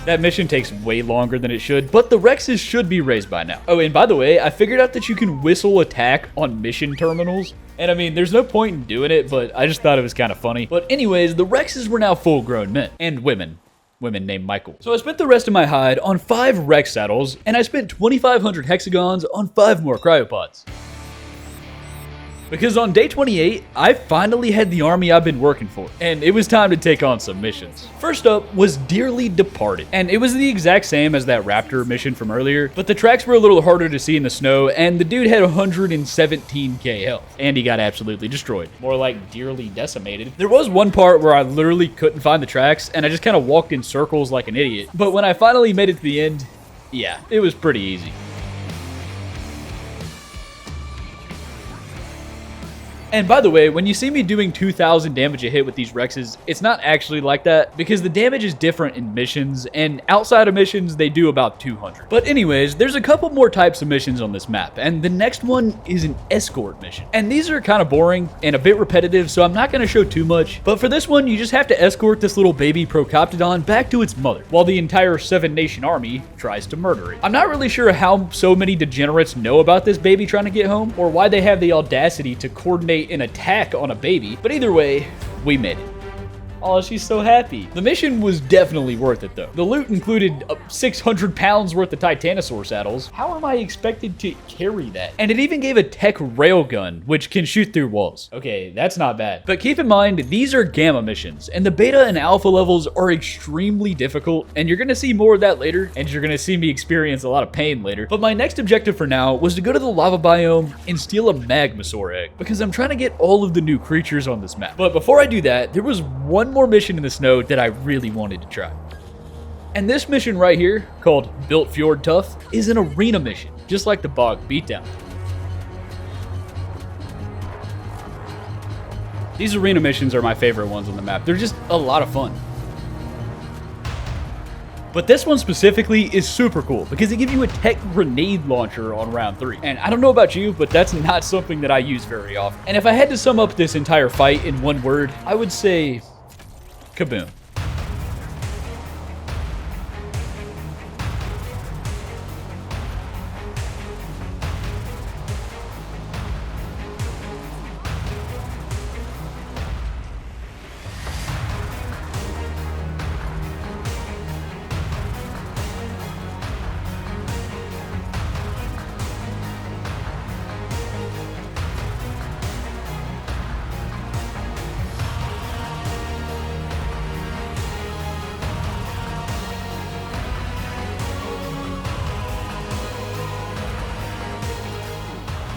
That mission takes way longer than it should, but the Rexes should be raised by now. Oh, and by the way, I figured out that you can whistle attack on mission terminals. And I mean, there's no point in doing it, but I just thought it was kind of funny. But anyways, the Rexes were now full-grown men. And women. Women named Michael. So I spent the rest of my hide on 5 Rex saddles, and I spent 2,500 hexagons on 5 more cryopods. Because on day 28, I finally had the army I've been working for, and it was time to take on some missions. First up was Dearly Departed, and it was the exact same as that raptor mission from earlier, but the tracks were a little harder to see in the snow, and the dude had 117k health, and he got absolutely destroyed. More like dearly decimated. There was one part where I literally couldn't find the tracks, and I just kind of walked in circles like an idiot, but when I finally made it to the end, yeah, it was pretty easy. And by the way, when you see me doing 2,000 damage a hit with these Rexes, it's not actually like that, because the damage is different in missions, and outside of missions, they do about 200. But anyways, there's a couple more types of missions on this map, and the next one is an escort mission. And these are kind of boring and a bit repetitive, so I'm not going to show too much. But for this one, you just have to escort this little baby Procoptodon back to its mother, while the entire 7-nation army tries to murder it. I'm not really sure how so many degenerates know about this baby trying to get home, or why they have the audacity to coordinate an attack on a baby, but either way, we made it. Oh, she's so happy. The mission was definitely worth it, though. The loot included 600 pounds worth of Titanosaur saddles. How am I expected to carry that? And it even gave a tech railgun, which can shoot through walls. Okay, that's not bad. But keep in mind, these are gamma missions, and the beta and alpha levels are extremely difficult, and you're gonna see more of that later, and you're gonna see me experience a lot of pain later. But my next objective for now was to go to the lava biome and steal a Magmasaur egg, because I'm trying to get all of the new creatures on this map. But before I do that, there was one more mission in the snow that I really wanted to try. And this mission right here, called Built Fjord Tough, is an arena mission. just like the bog beatdown. These arena missions are my favorite ones on the map. They're just a lot of fun. But this one specifically is super cool because they give you a tech grenade launcher on round 3. And I don't know about you, but that's not something that I use very often. And if I had to sum up this entire fight in one word, I would say kaboom.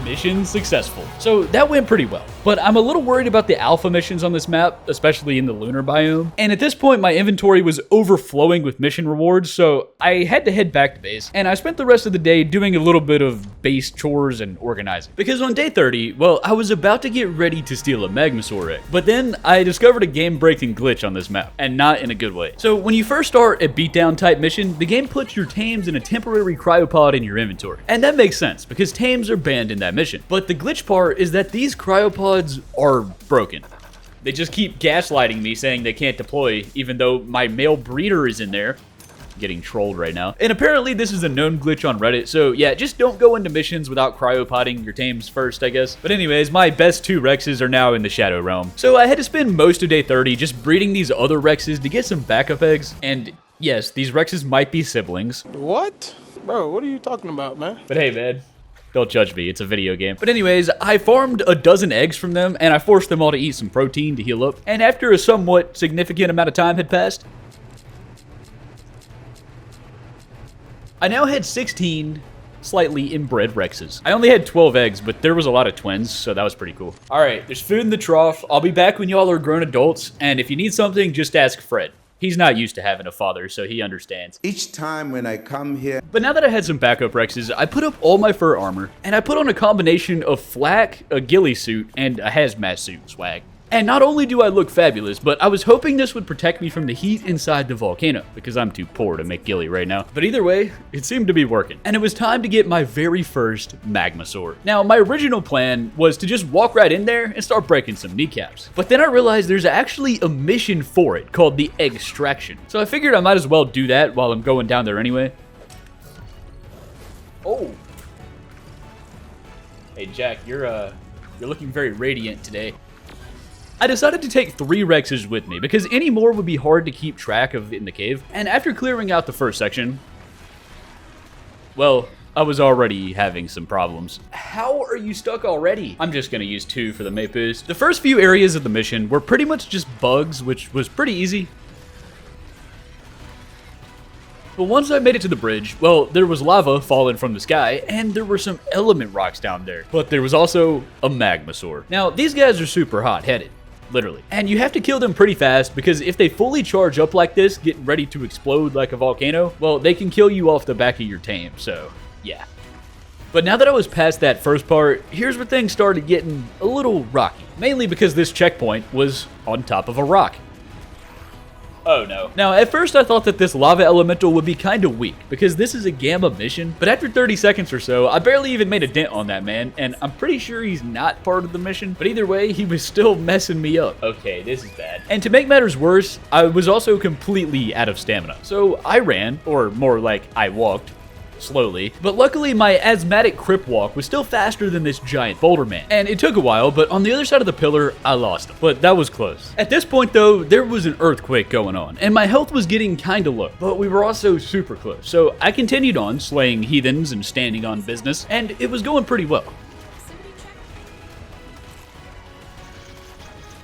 Mission successful. So that went pretty well. But I'm a little worried about the alpha missions on this map, especially in the lunar biome. And at this point, my inventory was overflowing with mission rewards, so I had to head back to base. And I spent the rest of the day doing a little bit of base chores and organizing. Because on day 30, well, I was about to get ready to steal a Magmasaur egg. But then I discovered a game-breaking glitch on this map, and not in a good way. So when you first start a beatdown type mission, the game puts your tames in a temporary cryopod in your inventory. And that makes sense, because tames are banned in that mission. But the glitch part is that these cryopods are broken. They just keep gaslighting me saying they can't deploy even though my male breeder is in there. I'm getting trolled right now. And apparently this is a known glitch on Reddit, so yeah, just don't go into missions without cryopodding your tames first, I guess. But anyways, my best 2 Rexes are now in the Shadow Realm. So I had to spend most of day 30 just breeding these other Rexes to get some backup eggs. And yes, these Rexes might be siblings. What? Bro, what are you talking about, man? But hey, man. Don't judge me, it's a video game. But anyways, I farmed a dozen eggs from them, and I forced them all to eat some protein to heal up. And after a somewhat significant amount of time had passed, I now had 16 slightly inbred Rexes. I only had 12 eggs, but there was a lot of twins, so that was pretty cool. All right, there's food in the trough. I'll be back when y'all are grown adults, and if you need something, just ask Fred. He's not used to having a father, so he understands. Each time when I come here, But now that I had some backup Rexes, I put up all my fur armor, and I put on a combination of flak, a ghillie suit, and a hazmat suit swag. And not only do I look fabulous, but I was hoping this would protect me from the heat inside the volcano, because I'm too poor to make ghillie right now. But either way, it seemed to be working. And it was time to get my very first Magmasaur. Now, my original plan was to just walk right in there and start breaking some kneecaps. But then I realized there's actually a mission for it called the Extraction. So I figured I might as well do that while I'm going down there anyway. Oh. Hey, Jack, you're looking very radiant today. I decided to take 3 Rexes with me because any more would be hard to keep track of in the cave. And after clearing out the first section, well, I was already having some problems. How are you stuck already? I'm just gonna use 2 for the mate boost. The first few areas of the mission were pretty much just bugs, which was pretty easy. But once I made it to the bridge, well, there was lava falling from the sky, and there were some element rocks down there. But there was also a Magmasaur. Now, these guys are super hot-headed. Literally. And you have to kill them pretty fast because if they fully charge up like this, getting ready to explode like a volcano, well, they can kill you off the back of your tame, so yeah. But now that I was past that first part, here's where things started getting a little rocky. Mainly because this checkpoint was on top of a rock. Oh no. Now, at first I thought that this lava elemental would be kinda weak, because this is a gamma mission, but after 30 seconds or so, I barely even made a dent on that man, and I'm pretty sure he's not part of the mission, but either way, he was still messing me up. Okay, this is bad. And to make matters worse, I was also completely out of stamina. So I ran, or more like I walked, slowly, but luckily my asthmatic crip walk was still faster than this giant boulder man, and it took a while, but on the other side of the pillar I lost him, but that was close. At this point though, there was an earthquake going on, and my health was getting kinda low, but we were also super close, so I continued on slaying heathens and standing on business, and it was going pretty well.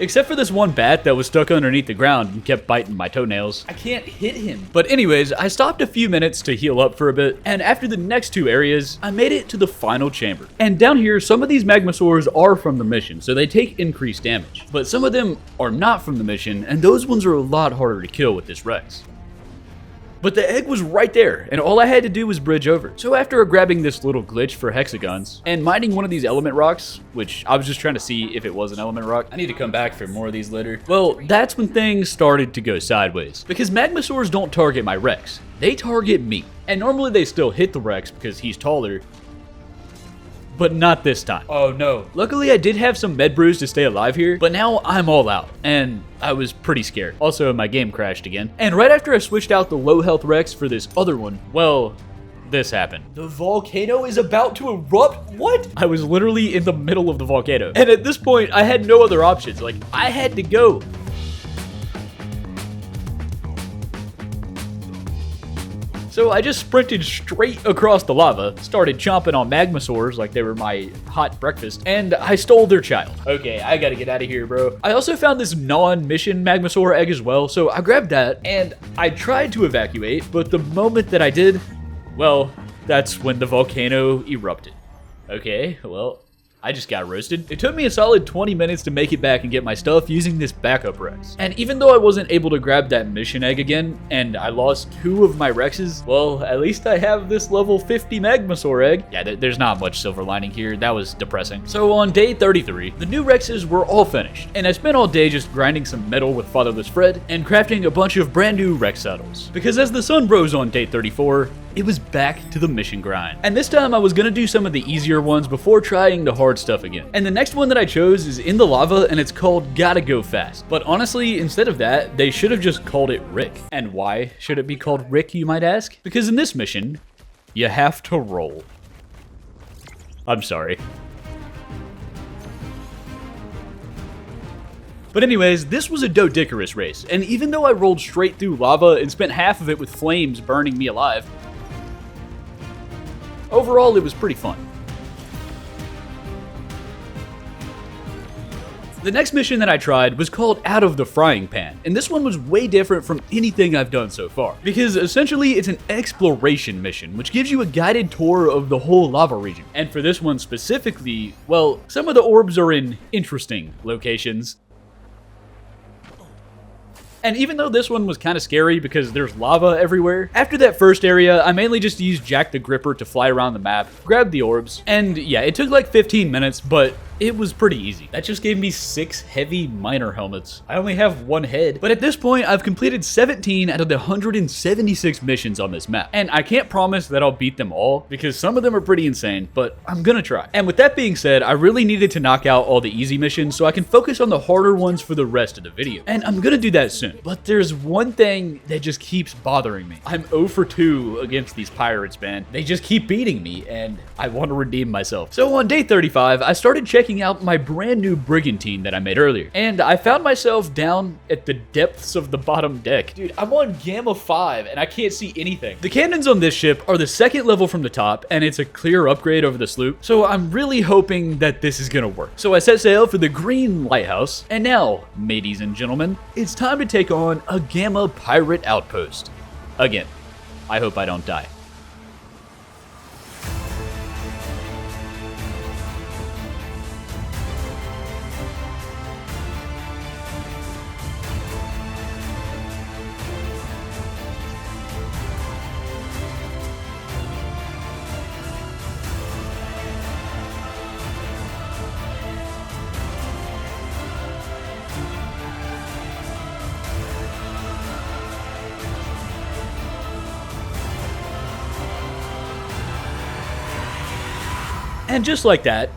Except for this one bat that was stuck underneath the ground and kept biting my toenails. I can't hit him. But anyways, I stopped a few minutes to heal up for a bit, and after the next 2 areas, I made it to the final chamber. And down here, some of these Magmasaurs are from the mission, so they take increased damage. But some of them are not from the mission, and those ones are a lot harder to kill with this Rex. But the egg was right there, and all I had to do was bridge over. So after grabbing this little glitch for hexagons, and mining one of these element rocks, which I was just trying to see if it was an element rock. I need to come back for more of these later. Well, that's when things started to go sideways. Because magmasaurs don't target my Rex. They target me. And normally they still hit the Rex because he's taller, but not this time. Oh no. Luckily I did have some med brews to stay alive here, but now I'm all out, and I was pretty scared. Also, my game crashed again. And right after I switched out the low health Rex for this other one, well, this happened. The volcano is about to erupt? What? I was literally in the middle of the volcano. And at this point, I had no other options. Like, I had to go. So I just sprinted straight across the lava, started chomping on magmasaurs like they were my hot breakfast, and I stole their child. Okay, I gotta get out of here, bro. I also found this non-mission magmasaur egg as well, so I grabbed that, and I tried to evacuate, but the moment that I did, well, that's when the volcano erupted. Okay, well, I just got roasted. It took me a solid 20 minutes to make it back and get my stuff using this backup Rex. And even though I wasn't able to grab that mission egg again, and I lost 2 of my Rexes, well, at least I have this level 50 Magmasaur egg. Yeah, there's not much silver lining here. That was depressing. So on day 33, the new Rexes were all finished, and I spent all day just grinding some metal with Fatherless Fred and crafting a bunch of brand new Rex saddles. Because as the sun rose on day 34, it was back to the mission grind. And this time I was gonna do some of the easier ones before trying the hard stuff again. And the next one that I chose is in the lava, and it's called Gotta Go Fast. But honestly, instead of that, they should have just called it Rick. And why should it be called Rick, you might ask? Because in this mission, you have to roll. I'm sorry. But anyways, this was a Dodicarus race, and even though I rolled straight through lava and spent half of it with flames burning me alive, overall it was pretty fun. The next mission that I tried was called Out of the Frying Pan, and this one was way different from anything I've done so far, because essentially it's an exploration mission, which gives you a guided tour of the whole lava region. And for this one specifically, well, some of the orbs are in interesting locations. And even though this one was kind of scary because there's lava everywhere, after that first area, I mainly just used Jack the Gripper to fly around the map, grab the orbs, and yeah, it took like 15 minutes, but it was pretty easy. That just gave me 6 heavy miner helmets. I only have 1 head, but at this point, I've completed 17 out of the 176 missions on this map. And I can't promise that I'll beat them all, because some of them are pretty insane, but I'm gonna try. And with that being said, I really needed to knock out all the easy missions so I can focus on the harder ones for the rest of the video. And I'm gonna do that soon. But there's one thing that just keeps bothering me. I'm 0 for 2 against these pirates, man. They just keep beating me, and I want to redeem myself. So on day 35, I started checking out my brand new brigantine that I made earlier, and I found myself down at the depths of the bottom deck. Dude, I'm on Gamma 5 and I can't see anything. The cannons on this ship are the 2nd level from the top, and it's a clear upgrade over the sloop, so I'm really hoping that this is gonna work. So I set sail for the Green Lighthouse, and now, mateys and gentlemen, it's time to take on a Gamma pirate outpost. Again, I hope I don't die. And just like that,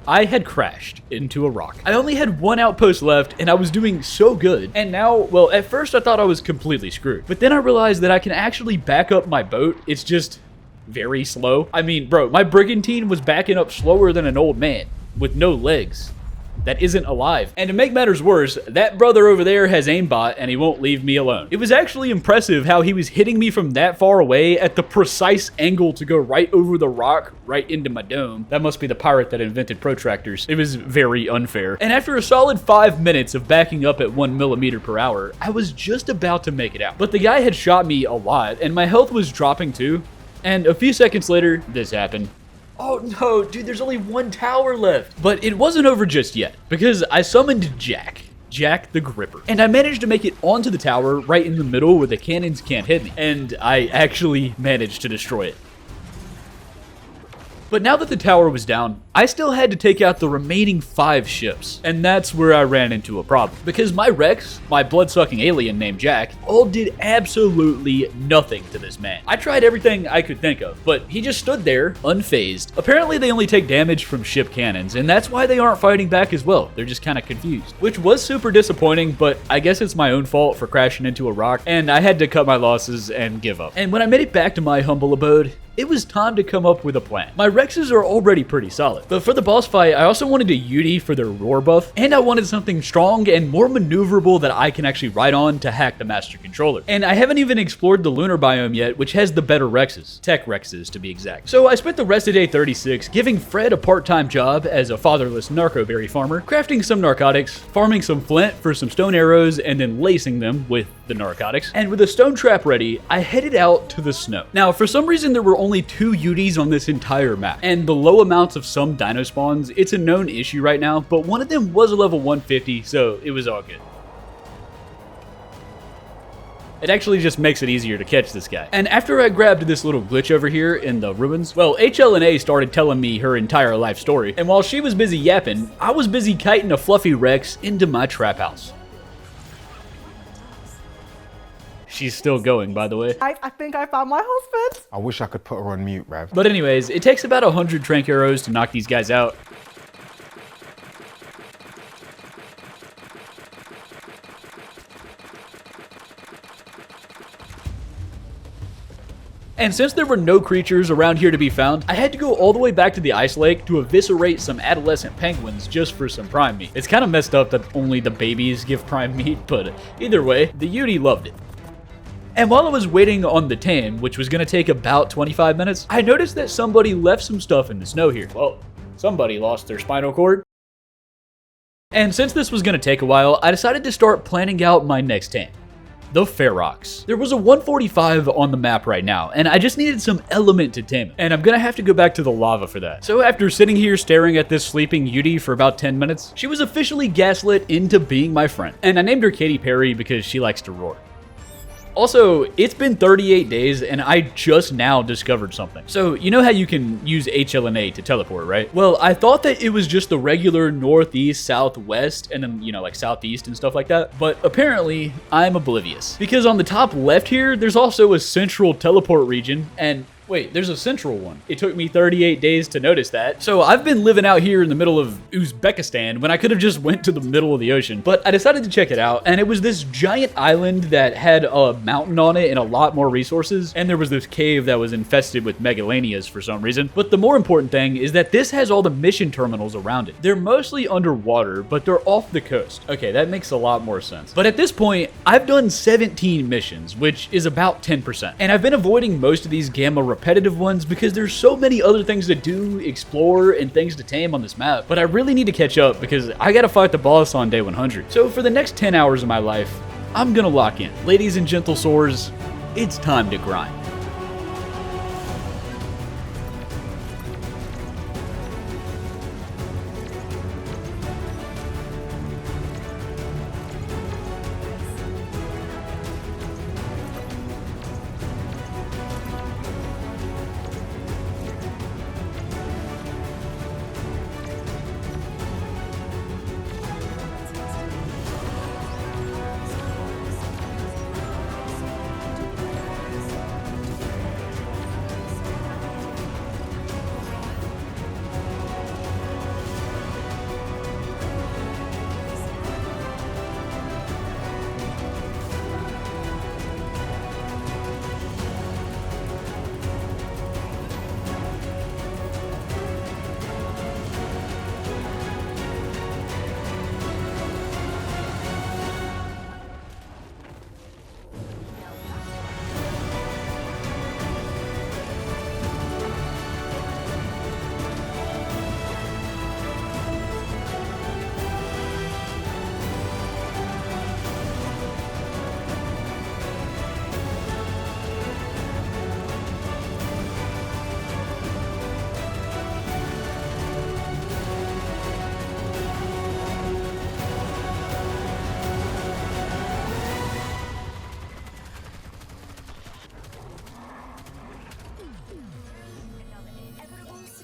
I had crashed into a rock. I only had 1 outpost left, and I was doing so good. And now, well, at first I thought I was completely screwed. But then I realized that I can actually back up my boat. It's just very slow. I mean, bro, my brigantine was backing up slower than an old man with no legs that isn't alive. And to make matters worse, that brother over there has aimbot and he won't leave me alone. It was actually impressive how he was hitting me from that far away at the precise angle to go right over the rock, right into my dome. That must be the pirate that invented protractors. It was very unfair. And after a solid 5 minutes of backing up at 1 millimeter per hour, I was just about to make it out. But the guy had shot me a lot and my health was dropping too. And a few seconds later, this happened. Oh no, dude, there's only 1 tower left. But it wasn't over just yet, because I summoned Jack. Jack the Gripper. And I managed to make it onto the tower right in the middle where the cannons can't hit me. And I actually managed to destroy it. But now that the tower was down, I still had to take out the remaining 5 ships. And that's where I ran into a problem. Because my Rex, my blood-sucking alien named Jack, all did absolutely nothing to this man. I tried everything I could think of, but he just stood there, unfazed. Apparently they only take damage from ship cannons, and that's why they aren't fighting back as well. They're just kind of confused. Which was super disappointing, but I guess it's my own fault for crashing into a rock, and I had to cut my losses and give up. And when I made it back to my humble abode, it was time to come up with a plan. My Rexes are already pretty solid, but for the boss fight, I also wanted a Yudi for their roar buff, and I wanted something strong and more maneuverable that I can actually ride on to hack the Master Controller. And I haven't even explored the lunar biome yet, which has the better Rexes, tech Rexes to be exact. So I spent the rest of day 36 giving Fred a part-time job as a fatherless narco-berry farmer, crafting some narcotics, farming some flint for some stone arrows, and then lacing them with the narcotics. And with a stone trap ready, I headed out to the snow. Now, for some reason, there were only 2 Udis on this entire map, and the low amounts of some dino spawns, it's a known issue right now, but one of them was a level 150, so it was all good. It actually just makes it easier to catch this guy. And after I grabbed this little glitch over here in the ruins, well, HLNA started telling me her entire life story, and while she was busy yapping, I was busy kiting a fluffy Rex into my trap house. She's still going, by the way. I think I found my husband. I wish I could put her on mute, Rav. But anyways, it takes about 100 trank arrows to knock these guys out. And since there were no creatures around here to be found, I had to go all the way back to the ice lake to eviscerate some adolescent penguins just for some prime meat. It's kind of messed up that only the babies give prime meat, but either way, the Yudi loved it. And while I was waiting on the tame, which was going to take about 25 minutes, I noticed that somebody left some stuff in the snow here. Well, somebody lost their spinal cord. And since this was going to take a while, I decided to start planning out my next tame. The Ferox. There was a 145 on the map right now, and I just needed some element to tame it. And I'm gonna have to go back to the lava for that. So after sitting here staring at this sleeping Yudi for about 10 minutes, she was officially gaslit into being my friend. And I named her Katy Perry because she likes to roar. Also, it's been 38 days and I just now discovered something. So, you know how you can use HLNA to teleport, right? Well, I thought that it was just the regular northeast, southwest, and then, you know, like southeast and stuff like that. But apparently, I'm oblivious. Because on the top left here, there's also a central teleport region, and wait, there's a central one. It took me 38 days to notice that. So I've been living out here in the middle of Uzbekistan when I could have just went to the middle of the ocean. But I decided to check it out, and it was this giant island that had a mountain on it and a lot more resources. And there was this cave that was infested with megalanias for some reason. But the more important thing is that this has all the mission terminals around it. They're mostly underwater, but they're off the coast. Okay, that makes a lot more sense. But at this point, I've done 17 missions, which is about 10%. And I've been avoiding most of these gamma repetitive ones because there's so many other things to do, explore, and things to tame on this map. But I really need to catch up because I gotta fight the boss on day 100. So for the next 10 hours of my life, I'm gonna lock in. Ladies and gentle swords, it's time to grind.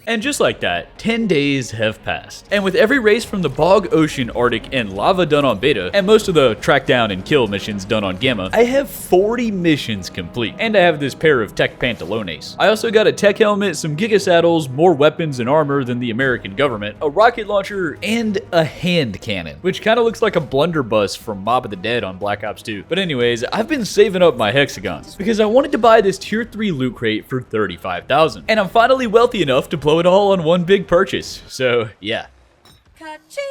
And just like that, 10 days have passed. And with every race from the Bog, Ocean, Arctic, and Lava done on Beta, and most of the track down and kill missions done on Gamma, I have 40 missions complete. And I have this pair of tech pantalones. I also got a tech helmet, some Giga saddles, more weapons and armor than the American government, a rocket launcher, and a hand cannon, which kind of looks like a blunderbuss from Mob of the Dead on Black Ops 2. But anyways, I've been saving up my hexagons because I wanted to buy this tier 3 loot crate for 35,000. And I'm finally wealthy enough to blow it all on one big purchase. So yeah. Ka-ching!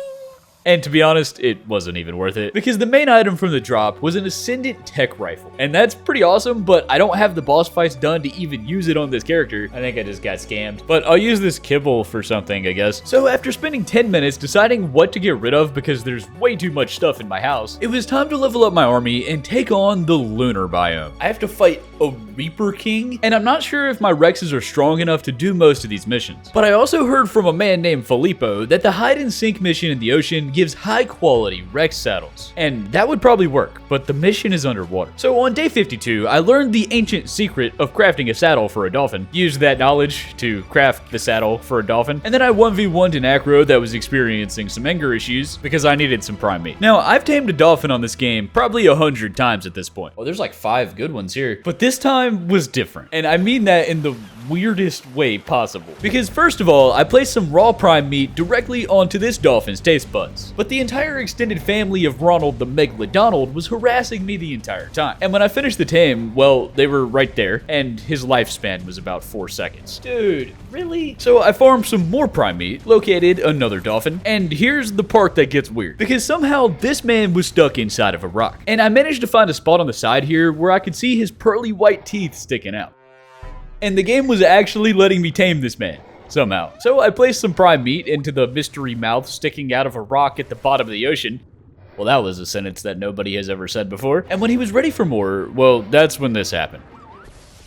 And to be honest, it wasn't even worth it because the main item from the drop was an Ascendant tech rifle. And that's pretty awesome, but I don't have the boss fights done to even use it on this character. I think I just got scammed. But I'll use this kibble for something, I guess. So after spending 10 minutes deciding what to get rid of because there's way too much stuff in my house, it was time to level up my army and take on the lunar biome. I have to fight a Reaper King, and I'm not sure if my Rexes are strong enough to do most of these missions. But I also heard from a man named Filipo that the hide and sink mission in the ocean gives high quality Rex saddles. And that would probably work, but the mission is underwater. So on day 52, I learned the ancient secret of crafting a saddle for a dolphin, used that knowledge to craft the saddle for a dolphin, and then I 1v1'd an acro that was experiencing some anger issues because I needed some prime meat. Now, I've tamed a dolphin on this game probably 100 times at this point. Well, there's like 5 good ones here, but this time was different. And I mean that in the weirdest way possible. Because first of all, I placed some raw prime meat directly onto this dolphin's taste buds. But the entire extended family of Ronald the Megalodonald was harassing me the entire time. And when I finished the tame, well, they were right there, and his lifespan was about 4 seconds. Dude, really? So I farmed some more prime meat, located another dolphin, and here's the part that gets weird. Because somehow this man was stuck inside of a rock. And I managed to find a spot on the side here where I could see his pearly white teeth sticking out. And the game was actually letting me tame this man. Somehow. So I placed some prime meat into the mystery mouth sticking out of a rock at the bottom of the ocean. Well, that was a sentence that nobody has ever said before. And when he was ready for more, well, that's when this happened.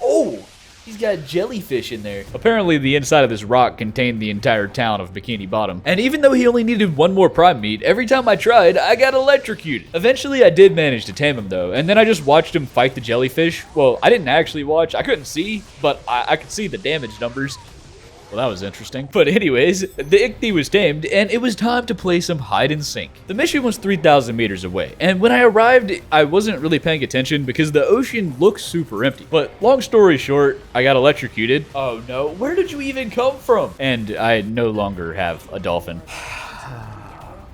Oh! He's got jellyfish in there. Apparently, the inside of this rock contained the entire town of Bikini Bottom. And even though he only needed one more prime meat, every time I tried, I got electrocuted. Eventually, I did manage to tame him, though. And then I just watched him fight the jellyfish. Well, I didn't actually watch. I couldn't see, but I could see the damage numbers. Well, that was interesting. But anyways, the Ichthys was tamed, and it was time to play some hide and sink. The mission was 3,000 meters away, and when I arrived, I wasn't really paying attention because the ocean looked super empty. But long story short, I got electrocuted. Oh no, where did you even come from? And I no longer have a dolphin.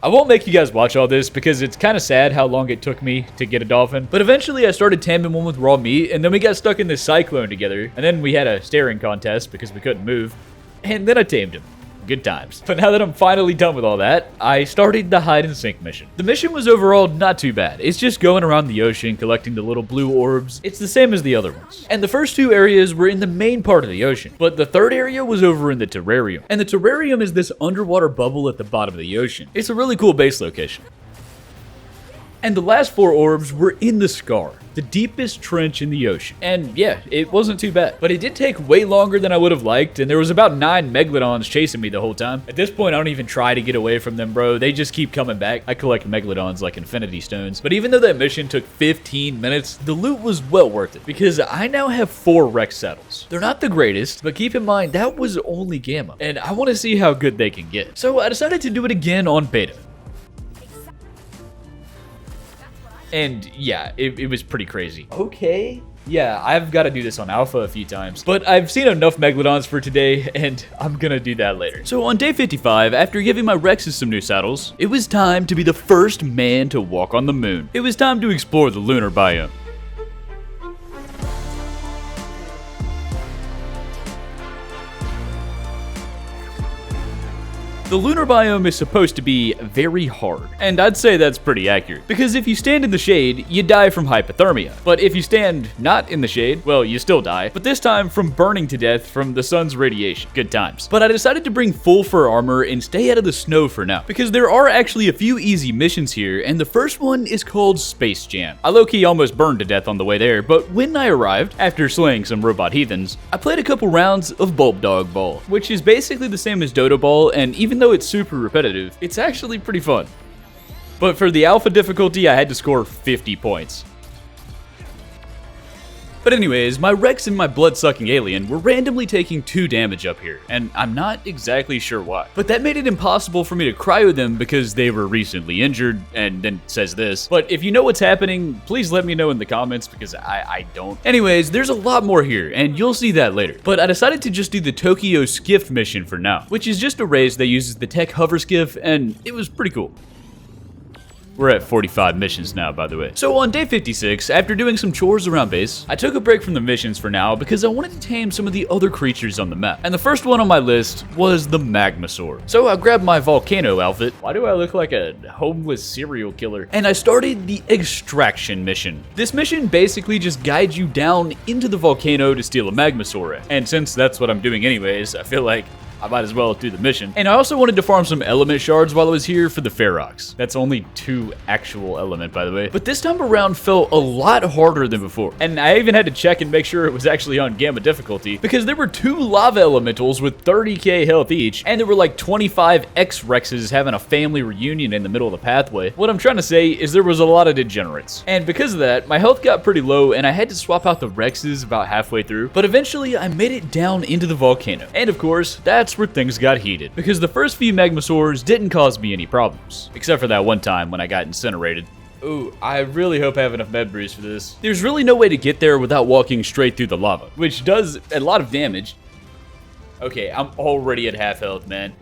I won't make you guys watch all this because it's kind of sad how long it took me to get a dolphin. But eventually I started taming one with raw meat, and then we got stuck in this cyclone together, and then we had a staring contest because we couldn't move. And then I tamed him. Good times. But now that I'm finally done with all that, I started the hide and sink mission. The mission was overall not too bad. It's just going around the ocean collecting the little blue orbs. It's the same as the other ones. And the first 2 areas were in the main part of the ocean. But the third area was over in the terrarium. And the terrarium is this underwater bubble at the bottom of the ocean. It's a really cool base location. And the last 4 orbs were in the Scar, the deepest trench in the ocean. And yeah, it wasn't too bad. But it did take way longer than I would have liked, and there was about 9 Megalodons chasing me the whole time. At this point, I don't even try to get away from them, bro. They just keep coming back. I collect Megalodons like Infinity Stones. But even though that mission took 15 minutes, the loot was well worth it, because I now have 4 Rex saddles. They're not the greatest, but keep in mind, that was only Gamma, and I want to see how good they can get. So I decided to do it again on Beta. And yeah, it was pretty crazy. Okay. Yeah, I've got to do this on Alpha a few times. But I've seen enough Megalodons for today, and I'm gonna do that later. So on day 55, after giving my Rexes some new saddles, it was time to be the first man to walk on the moon. It was time to explore the lunar biome. The lunar biome is supposed to be very hard, and I'd say that's pretty accurate, because if you stand in the shade, you die from hypothermia, but if you stand not in the shade, well, you still die, but this time from burning to death from the sun's radiation. Good times. But I decided to bring full fur armor and stay out of the snow for now, because there are actually a few easy missions here, and the first one is called Space Jam. I low-key almost burned to death on the way there, but when I arrived, after slaying some robot heathens, I played a couple rounds of Bulb Dog Ball, which is basically the same as Dodo Ball, and even though it's super repetitive, it's actually pretty fun. But for the alpha difficulty, I had to score 50 points. But anyways, my Rex and my blood-sucking alien were randomly taking 2 damage up here, and I'm not exactly sure why. But that made it impossible for me to cryo them because they were recently injured, and then it says this. But if you know what's happening, please let me know in the comments because I don't. Anyways, there's a lot more here, and you'll see that later. But I decided to just do the Tokyo Skiff mission for now, which is just a race that uses the tech hover skiff, and it was pretty cool. We're at 45 missions now, by the way. So on day 56, after doing some chores around base, I took a break from the missions for now because I wanted to tame some of the other creatures on the map. And the first one on my list was the Magmasaur. So I grabbed my volcano outfit. Why do I look like a homeless serial killer? And I started the extraction mission. This mission basically just guides you down into the volcano to steal a Magmasaur egg. And since that's what I'm doing anyways, I feel like I might as well do the mission. And I also wanted to farm some element shards while I was here for the Ferox. That's only 2 actual element, by the way. But this time around felt a lot harder than before. And I even had to check and make sure it was actually on gamma difficulty because there were 2 lava elementals with 30k health each, and there were like 25 X-Rexes having a family reunion in the middle of the pathway. What I'm trying to say is there was a lot of degenerates. And because of that, my health got pretty low and I had to swap out the Rexes about halfway through. But eventually I made it down into the volcano. And of course, that's where things got heated, because the first few Magmasaurs didn't cause me any problems, except for that one time when I got incinerated. Ooh, I really hope I have enough med brews for this. There's really no way to get there without walking straight through the lava, which does a lot of damage. Okay, I'm already at half health, man.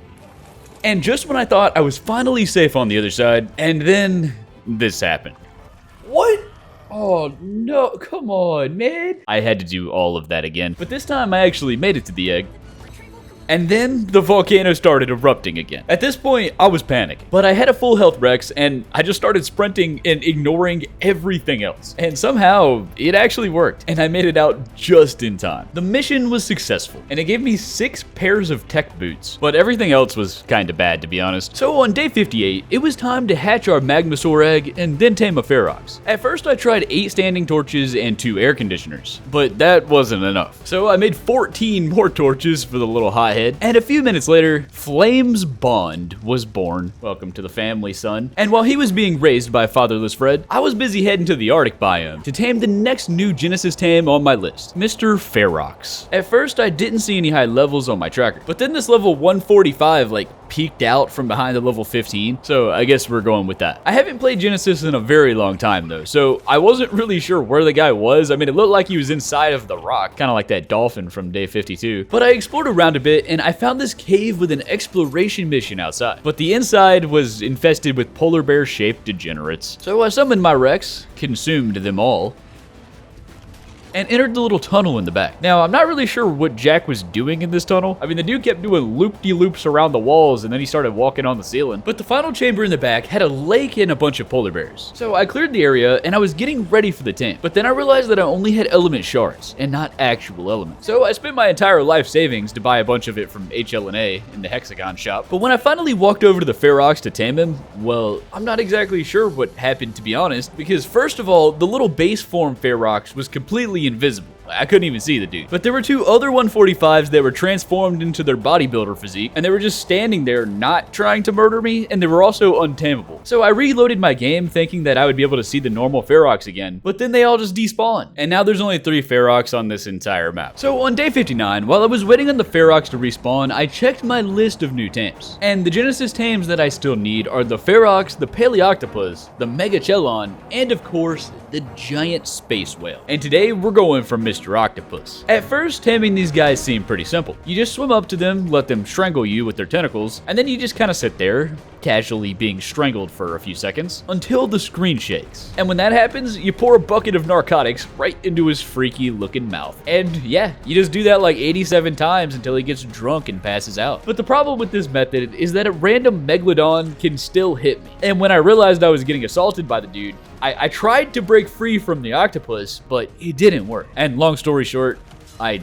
And just when I thought I was finally safe on the other side, and then this happened. What? Oh no, come on, man. I had to do all of that again, but this time I actually made it to the egg. And then the volcano started erupting again. At this point, I was panicking, but I had a full health Rex and I just started sprinting and ignoring everything else. And somehow it actually worked and I made it out just in time. The mission was successful and it gave me 6 pairs of tech boots, but everything else was kind of bad, to be honest. So on day 58, it was time to hatch our Magmasaur egg and then tame a Ferox. At first, I tried 8 standing torches and 2 air conditioners, but that wasn't enough. So I made 14 more torches for the little hothead. And a few minutes later, Flames Bond was born. Welcome to the family, son. And while he was being raised by fatherless Fred, I was busy heading to the Arctic biome to tame the next new Genesis tame on my list, Mr. Ferox. At first, I didn't see any high levels on my tracker, but then this level 145 peeked out from behind the level 15, so I guess we're going with that. I haven't played Genesis in a very long time though, so I wasn't really sure where the guy was. I mean, it looked like he was inside of the rock, kind of like that dolphin from day 52. But I explored around a bit and I found this cave with an exploration mission outside, but the inside was infested with polar bear shaped degenerates. So I summoned my Rex, consumed them all, and entered the little tunnel in the back. Now, I'm not really sure what Jack was doing in this tunnel. I mean, the dude kept doing loop-de-loops around the walls, and then he started walking on the ceiling. But the final chamber in the back had a lake and a bunch of polar bears. So I cleared the area, and I was getting ready for the tame. But then I realized that I only had element shards, and not actual elements. So I spent my entire life savings to buy a bunch of it from HLNA in the Hexagon shop. But when I finally walked over to the Ferox to tame him, well, I'm not exactly sure what happened, to be honest, because first of all, the little base form Ferox was completely invisible. I couldn't even see the dude. But there were 2 other 145s that were transformed into their bodybuilder physique, and they were just standing there not trying to murder me, and they were also untamable. So I reloaded my game thinking that I would be able to see the normal Ferox again, but then they all just despawned. And now there's only 3 Ferox on this entire map. So on day 59, while I was waiting on the Ferox to respawn, I checked my list of new tames. And the Genesis tames that I still need are the Ferox, the Paleoctopus, the Megachelon, and of course, the giant space whale. And today we're going for Mr. Octopus. At first, taming these guys seemed pretty simple. You just swim up to them, let them strangle you with their tentacles, and then you just kind of sit there, casually being strangled for a few seconds, until the screen shakes. And when that happens, you pour a bucket of narcotics right into his freaky looking mouth. And yeah, you just do that like 87 times until he gets drunk and passes out. But the problem with this method is that a random Megalodon can still hit me. And when I realized I was getting assaulted by the dude, I tried to break free from the octopus, but it didn't work. And long story short, I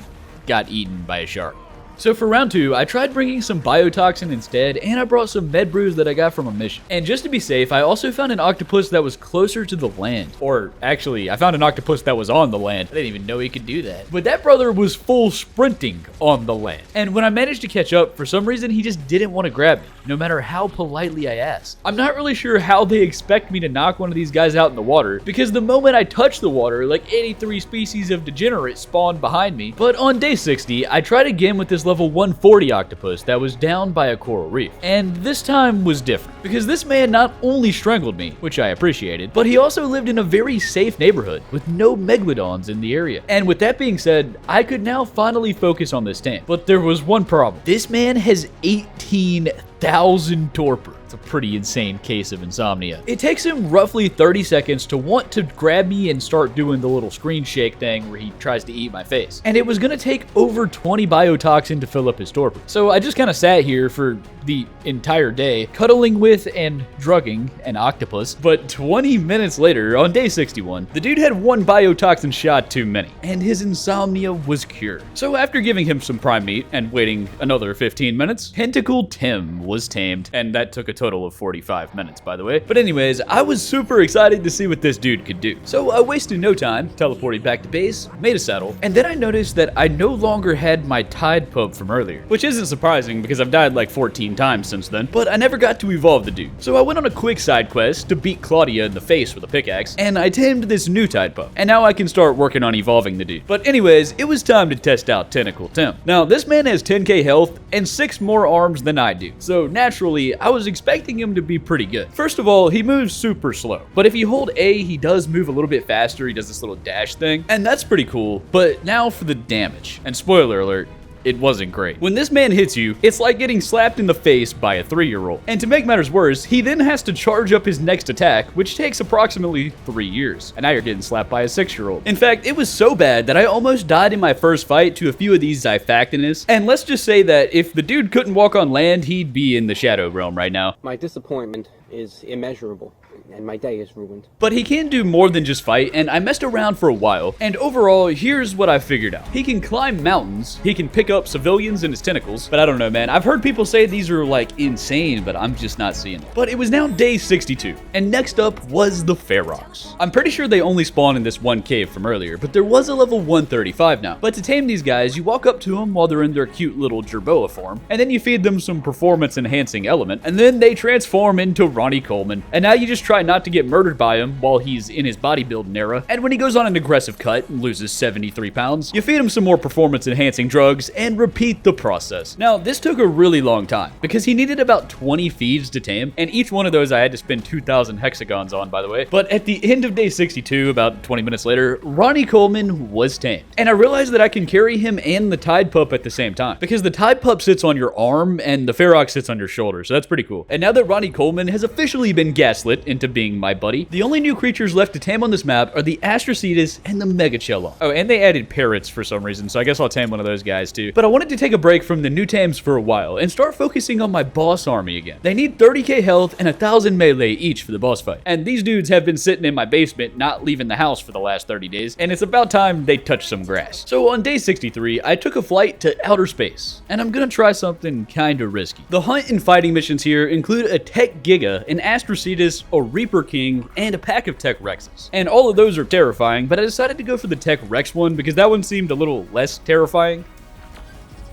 got eaten by a shark. So for round 2, I tried bringing some biotoxin instead, and I brought some med brews that I got from a mission. And just to be safe, I also found an octopus that was closer to the land. Or actually, I found an octopus that was on the land. I didn't even know he could do that. But that brother was full sprinting on the land. And when I managed to catch up, for some reason, he just didn't want to grab me, no matter how politely I asked. I'm not really sure how they expect me to knock one of these guys out in the water, because the moment I touched the water, like 83 species of degenerates spawned behind me. But on day 60, I tried again with this level 140 octopus that was down by a coral reef. And this time was different, because this man not only strangled me, which I appreciated, but he also lived in a very safe neighborhood with no megalodons in the area. And with that being said, I could now finally focus on this tame. But there was one problem. This man has 18,000 torpor. It's a pretty insane case of insomnia. It takes him roughly 30 seconds to want to grab me and start doing the little screen shake thing where he tries to eat my face. And it was gonna take over 20 biotoxin to fill up his torpor. So I just kind of sat here for the entire day, cuddling with and drugging an octopus. But 20 minutes later, on day 61, the dude had one biotoxin shot too many, and his insomnia was cured. So after giving him some prime meat and waiting another 15 minutes, Tentacle Tim was tamed, and that took a total of 45 minutes, by the way. But anyways, I was super excited to see what this dude could do. So I wasted no time, teleported back to base, made a saddle, and then I noticed that I no longer had my tide pup from earlier, which isn't surprising because I've died like 14 times since then, but I never got to evolve the dude. So I went on a quick side quest to beat Claudia in the face with a pickaxe, and I tamed this new tide pup, and now I can start working on evolving the dude. But anyways, it was time to test out Tentacle Tim. Now, this man has 10k health and 6 more arms than I do, so naturally, I was expecting him to be pretty good. First of all, he moves super slow, but if you hold A, he does move a little bit faster. He does this little dash thing, and that's pretty cool. But now for the damage, and spoiler alert, it wasn't great. When this man hits you, it's like getting slapped in the face by a 3-year-old. And to make matters worse, he then has to charge up his next attack, which takes approximately 3 years. And now you're getting slapped by a 6-year-old. In fact, it was so bad that I almost died in my first fight to a few of these Zyphactinus. And let's just say that if the dude couldn't walk on land, he'd be in the Shadow Realm right now. My disappointment is immeasurable, and my day is ruined. But he can do more than just fight, and I messed around for a while, and overall, here's what I figured out. He can climb mountains, he can pick up civilians in his tentacles, but I don't know, man. I've heard people say these are like insane, but I'm just not seeing it. But it was now day 62, and next up was the Ferox. I'm pretty sure they only spawn in this one cave from earlier, but there was a level 135 now. But to tame these guys, you walk up to them while they're in their cute little jerboa form, and then you feed them some performance enhancing element, and then they transform into Ronnie Coleman, and now you just try not to get murdered by him while he's in his bodybuilding era, and when he goes on an aggressive cut and loses 73 pounds, you feed him some more performance enhancing drugs and repeat the process. Now, this took a really long time, because he needed about 20 feeds to tame, and each one of those I had to spend 2,000 hexagons on, by the way. But at the end of day 62, about 20 minutes later, Ronnie Coleman was tamed, and I realized that I can carry him and the Tide Pup at the same time, because the Tide Pup sits on your arm and the Ferox sits on your shoulder, so that's pretty cool. And now that Ronnie Coleman has officially been gaslit into being my buddy, the only new creatures left to tame on this map are the Astrocetus and the Megachelon. Oh, and they added parrots for some reason, so I guess I'll tame one of those guys too. But I wanted to take a break from the new tames for a while and start focusing on my boss army again. They need 30k health and 1,000 melee each for the boss fight. And these dudes have been sitting in my basement, not leaving the house for the last 30 days, and it's about time they touch some grass. So on day 63, I took a flight to outer space, and I'm gonna try something kinda risky. The hunt and fighting missions here include a Tech Giga, an Astrocetus, a Reaper King, and a pack of Tech Rexes. And all of those are terrifying, but I decided to go for the Tech Rex one because that one seemed a little less terrifying.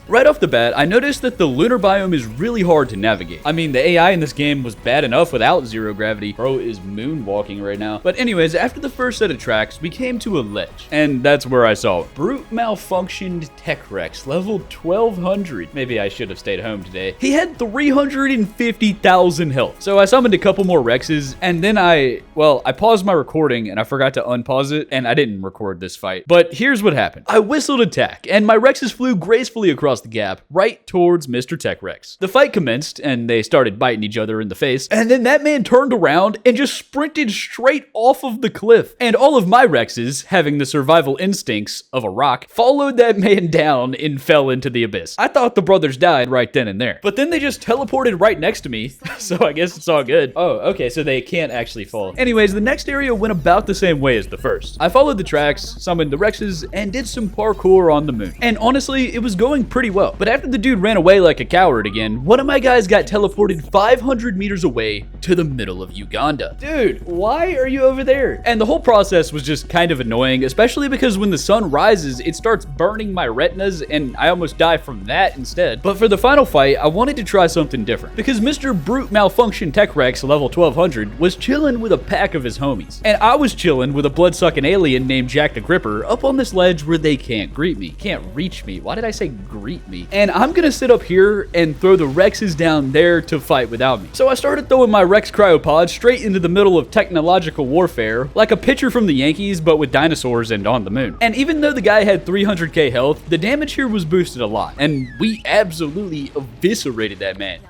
Right off the bat, I noticed that the lunar biome is really hard to navigate. I mean, the AI in this game was bad enough without zero gravity. Bro is moonwalking right now. But anyways, after the first set of tracks, we came to a ledge. And that's where I saw it. Brute malfunctioned Tech Rex, level 1200. Maybe I should have stayed home today. He had 350,000 health. So I summoned a couple more Rexes, and then I paused my recording and I forgot to unpause it, and I didn't record this fight. But here's what happened. I whistled attack, and my Rexes flew gracefully across the gap right towards Mr. Tech Rex. The fight commenced and they started biting each other in the face, and then that man turned around and just sprinted straight off of the cliff. And all of my Rexes, having the survival instincts of a rock, followed that man down and fell into the abyss. I thought the brothers died right then and there, but then they just teleported right next to me, so I guess it's all good. Oh, okay, so they can't actually fall. Anyways, the next area went about the same way as the first. I followed the tracks, summoned the Rexes, and did some parkour on the moon. And honestly, it was going pretty pretty well. But after the dude ran away like a coward again, one of my guys got teleported 500 meters away to the middle of Uganda. Dude, why are you over there? And the whole process was just kind of annoying, especially because when the sun rises, it starts burning my retinas and I almost die from that instead. But for the final fight, I wanted to try something different because Mr. Brute Malfunction Tech Rex level 1200 was chilling with a pack of his homies. And I was chilling with a blood-sucking alien named Jack the Gripper up on this ledge where they can't greet me. Can't reach me. Why did I say greet me? And I'm gonna sit up here and throw the Rexes down there to fight without me. So I started throwing my Rex cryopod straight into the middle of technological warfare, like a pitcher from the Yankees, but with dinosaurs and on the moon. And even though the guy had 300k health, the damage here was boosted a lot, and we absolutely eviscerated that man.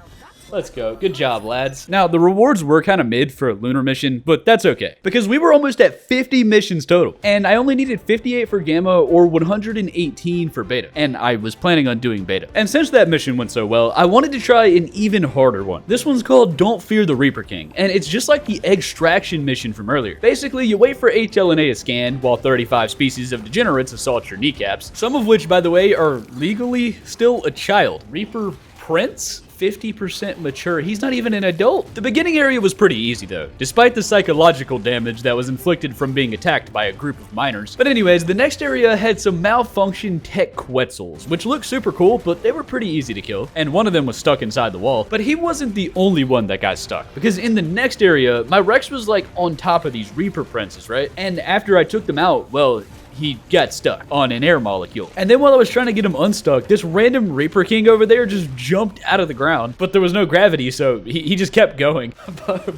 Let's go. Good job, lads. Now, the rewards were kind of mid for a lunar mission, but that's okay, because we were almost at 50 missions total, and I only needed 58 for Gamma or 118 for Beta, and I was planning on doing Beta. And since that mission went so well, I wanted to try an even harder one. This one's called Don't Fear the Reaper King, and it's just like the extraction mission from earlier. Basically, you wait for HLNA to scan while 35 species of degenerates assault your kneecaps, some of which, by the way, are legally still a child. Reaper Prince? 50% mature. He's not even an adult. The beginning area was pretty easy though, despite the psychological damage that was inflicted from being attacked by a group of miners. But anyways, the next area had some malfunction tech Quetzals, which looked super cool, but they were pretty easy to kill. And one of them was stuck inside the wall, but he wasn't the only one that got stuck, because in the next area, my Rex was like on top of these Reaper Princes, right? And after I took them out, well, he got stuck on an air molecule. And then while I was trying to get him unstuck, this random Reaper King over there just jumped out of the ground, but there was no gravity, so he just kept going.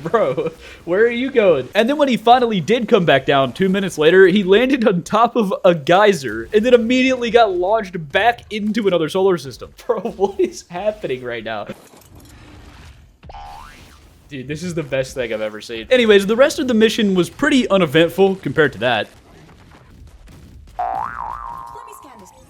Bro, where are you going? And then when he finally did come back down 2 minutes later, he landed on top of a geyser and then immediately got launched back into another solar system. Bro, what is happening right now? Dude, this is the best thing I've ever seen. Anyways, the rest of the mission was pretty uneventful compared to that.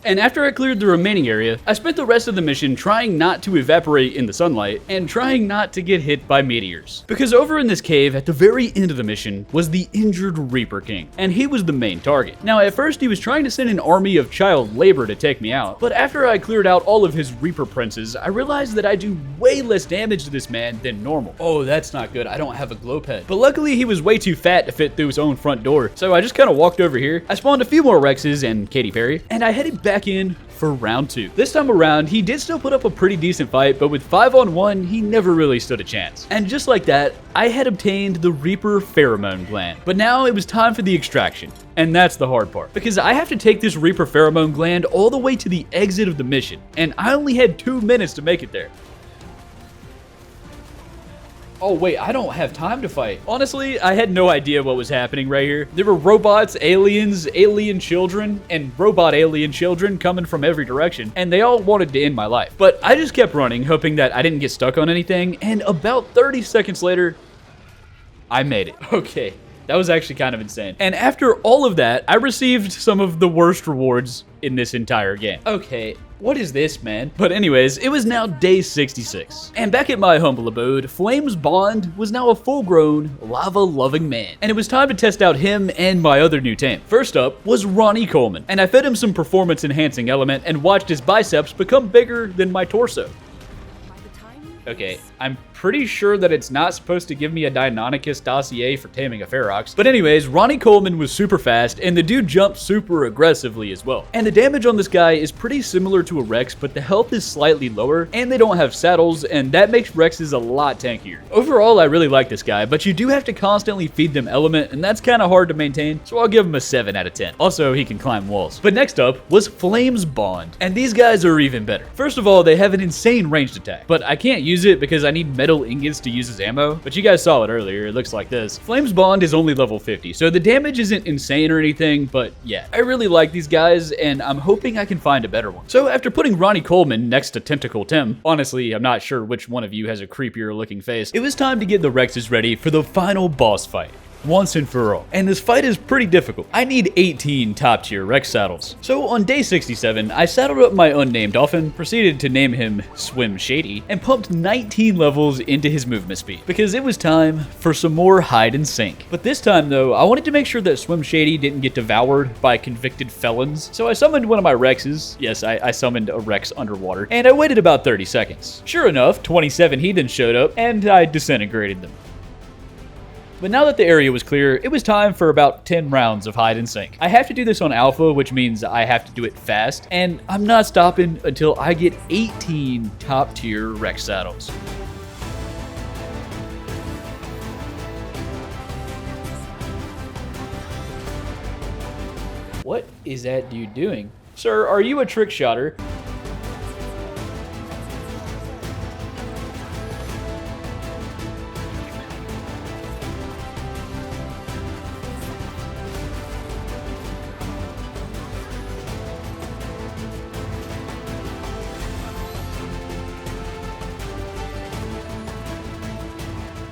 And after I cleared the remaining area, I spent the rest of the mission trying not to evaporate in the sunlight and trying not to get hit by meteors. Because over in this cave at the very end of the mission was the injured Reaper King, and he was the main target. Now at first he was trying to send an army of child labor to take me out, but after I cleared out all of his Reaper Princes, I realized that I do way less damage to this man than normal. Oh, that's not good. I don't have a glow pet. But luckily he was way too fat to fit through his own front door, so I just kind of walked over here. I spawned a few more Rexes and Katy Perry, and I headed back in for round 2. This time around, he did still put up a pretty decent fight, but with 5-on-1, he never really stood a chance. And just like that, I had obtained the Reaper Pheromone Gland. But now it was time for the extraction. And that's the hard part, because I have to take this Reaper Pheromone Gland all the way to the exit of the mission, and I only had 2 minutes to make it there. Oh wait, I don't have time to fight. Honestly, I had no idea what was happening right here. There were robots, aliens, alien children, and robot alien children coming from every direction, and they all wanted to end my life. But I just kept running, hoping that I didn't get stuck on anything, and about 30 seconds later, I made it. Okay, that was actually kind of insane. And after all of that, I received some of the worst rewards in this entire game. Okay. What is this, man? But anyways, it was now day 66. And back at my humble abode, Flames Bond was now a full-grown, lava-loving man. And it was time to test out him and my other new tame. First up was Ronnie Coleman. And I fed him some performance-enhancing element and watched his biceps become bigger than my torso. Okay, I'm pretty sure that it's not supposed to give me a Deinonychus dossier for taming a Ferox. But anyways, Ronnie Coleman was super fast, and the dude jumped super aggressively as well. And the damage on this guy is pretty similar to a Rex, but the health is slightly lower, and they don't have saddles, and that makes Rexes a lot tankier. Overall, I really like this guy, but you do have to constantly feed them element, and that's kind of hard to maintain, so I'll give him a 7 out of 10. Also, he can climb walls. But next up was Flames Bond, and these guys are even better. First of all, they have an insane ranged attack, but I can't use it because I need metal ingots to use as ammo, but you guys saw it earlier, it looks like this. Flames Bond is only level 50, so the damage isn't insane or anything, but yeah, I really like these guys, and I'm hoping I can find a better one. So after putting Ronnie Coleman next to Tentacle Tim, honestly, I'm not sure which one of you has a creepier looking face, it was time to get the Rexes ready for the final boss fight. once and for all. And this fight is pretty difficult. I need 18 top tier Rex saddles. So on day 67, I saddled up my unnamed dolphin, proceeded to name him Swim Shady, and pumped 19 levels into his movement speed, because it was time for some more hide and sink. But this time though, I wanted to make sure that Swim Shady didn't get devoured by convicted felons. So I summoned one of my Rexes. Yes, I summoned a Rex underwater, and I waited about 30 seconds. Sure enough, 27 heathens showed up, and I disintegrated them. But now that the area was clear, it was time for about 10 rounds of hide and sink. I have to do this on alpha, which means I have to do it fast, and I'm not stopping until I get 18 top tier Rex saddles. What is that dude doing? Sir, are you a trick shotter?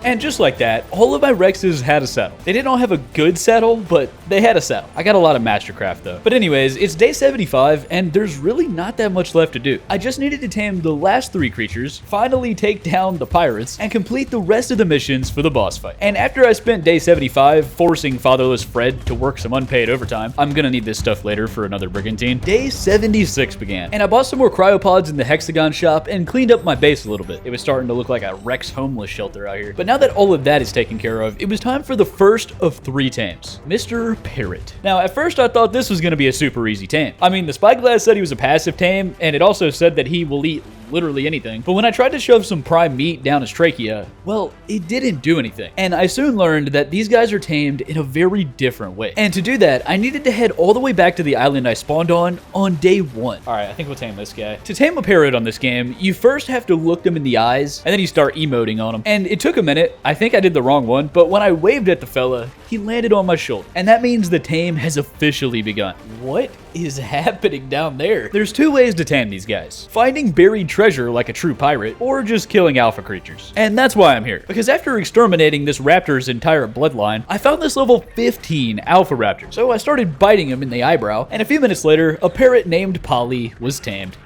And just like that, all of my Rexes had a saddle. They didn't all have a good saddle, but they had a saddle. I got a lot of Mastercraft though. But anyways, it's day 75, and there's really not that much left to do. I just needed to tame the last 3 creatures, finally take down the pirates, and complete the rest of the missions for the boss fight. And after I spent day 75 forcing fatherless Fred to work some unpaid overtime, I'm gonna need this stuff later for another brigantine, day 76 began. And I bought some more cryopods in the Hexagon shop and cleaned up my base a little bit. It was starting to look like a Rex homeless shelter out here. But now that all of that is taken care of, it was time for the first of 3 tames, Mr. Parrot. Now, at first I thought this was going to be a super easy tame. I mean, the Spyglass said he was a passive tame, and it also said that he will eat literally anything. But when I tried to shove some prime meat down his trachea, well, it didn't do anything. And I soon learned that these guys are tamed in a very different way. And to do that, I needed to head all the way back to the island I spawned on day 1. All right, I think we'll tame this guy. To tame a parrot on this game, you first have to look them in the eyes, and then you start emoting on them. And it took a minute. I think I did the wrong one, but when I waved at the fella, he landed on my shoulder. And that means the tame has officially begun. What is happening down there? There's 2 ways to tame these guys: finding buried treasure like a true pirate, or just killing alpha creatures. And that's why I'm here, because after exterminating this raptor's entire bloodline, I found this level 15 alpha raptor. So I started biting him in the eyebrow, and a few minutes later, a parrot named Polly was tamed.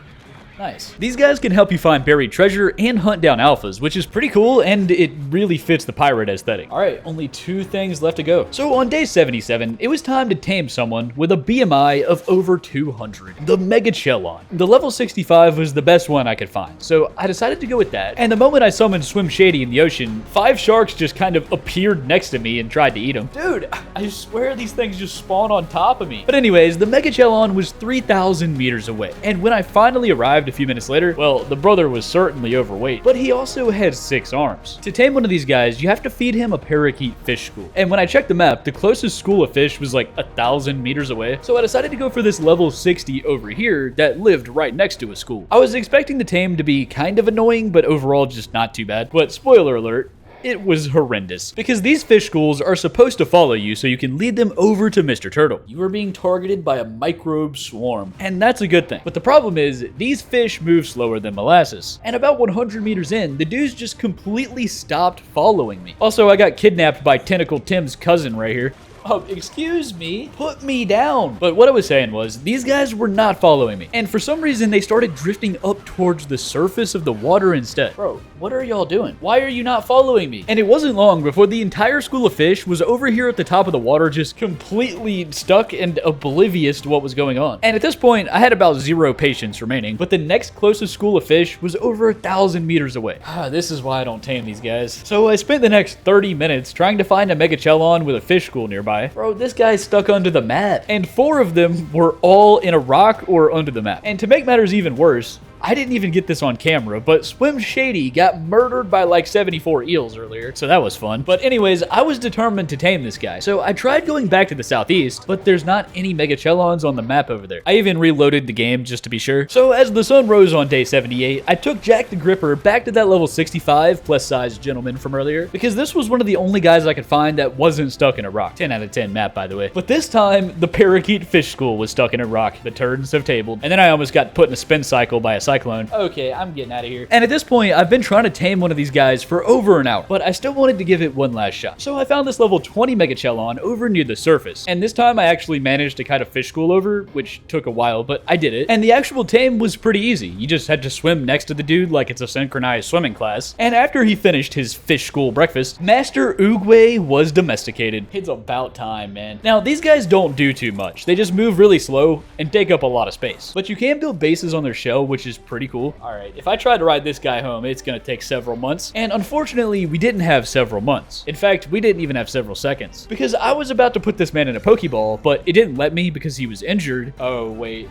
Nice. These guys can help you find buried treasure and hunt down alphas, which is pretty cool, and it really fits the pirate aesthetic. All right, only 2 things left to go. So on day 77, it was time to tame someone with a BMI of over 200, the Megachelon. The level 65 was the best one I could find, so I decided to go with that. And the moment I summoned Swim Shady in the ocean, 5 sharks just kind of appeared next to me and tried to eat him. Dude, I swear these things just spawn on top of me. But anyways, the Megachelon was 3,000 meters away, and when I finally arrived a few minutes later, well, the brother was certainly overweight, but he also had 6 arms. To tame one of these guys, you have to feed him a parakeet fish school. And when I checked the map, the closest school of fish was like 1,000 meters away, so I decided to go for this level 60 over here that lived right next to a school. I was expecting the tame to be kind of annoying, but overall just not too bad. But spoiler alert, it was horrendous, because these fish schools are supposed to follow you so you can lead them over to Mr. Turtle. You are being targeted by a microbe swarm, and that's a good thing. But the problem is, these fish move slower than molasses, and about 100 meters in, the dudes just completely stopped following me. Also, I got kidnapped by Tentacle Tim's cousin right here. Oh, excuse me, put me down. But what I was saying was, these guys were not following me, and for some reason they started drifting up towards the surface of the water instead. Bro, what are y'all doing? Why are you not following me? And it wasn't long before the entire school of fish was over here at the top of the water, just completely stuck and oblivious to what was going on. And at this point, I had about 0 patience remaining, but the next closest school of fish was over 1,000 meters away. This is why I don't tame these guys. So I spent the next 30 minutes trying to find a Megachelon with a fish school nearby. Bro, this guy's stuck under the map, and 4 of them were all in a rock or under the map. And to make matters even worse, I didn't even get this on camera, but Swim Shady got murdered by like 74 eels earlier, so that was fun. But anyways, I was determined to tame this guy, so I tried going back to the southeast, but there's not any Megachelons on the map over there. I even reloaded the game just to be sure. So as the sun rose on day 78, I took Jack the Gripper back to that level 65 plus size gentleman from earlier, because this was one of the only guys I could find that wasn't stuck in a rock. 10 out of 10 map, by the way. But this time, the parakeet fish school was stuck in a rock. The turns have tabled, and then I almost got put in a spin cycle by a cyclone. Okay, I'm getting out of here. And at this point, I've been trying to tame one of these guys for over an hour, but I still wanted to give it one last shot. So I found this level 20 Megachelon over near the surface. And this time I actually managed to kind of fish school over, which took a while, but I did it. And the actual tame was pretty easy. You just had to swim next to the dude like it's a synchronized swimming class. And after he finished his fish school breakfast, Master Oogway was domesticated. It's about time, man. Now, these guys don't do too much. They just move really slow and take up a lot of space. But you can build bases on their shell, which is pretty cool. All right, if I try to ride this guy home, it's gonna take several months. And unfortunately, we didn't have several months. In fact, we didn't even have several seconds. Because I was about to put this man in a Pokeball, but it didn't let me because he was injured. Oh, wait.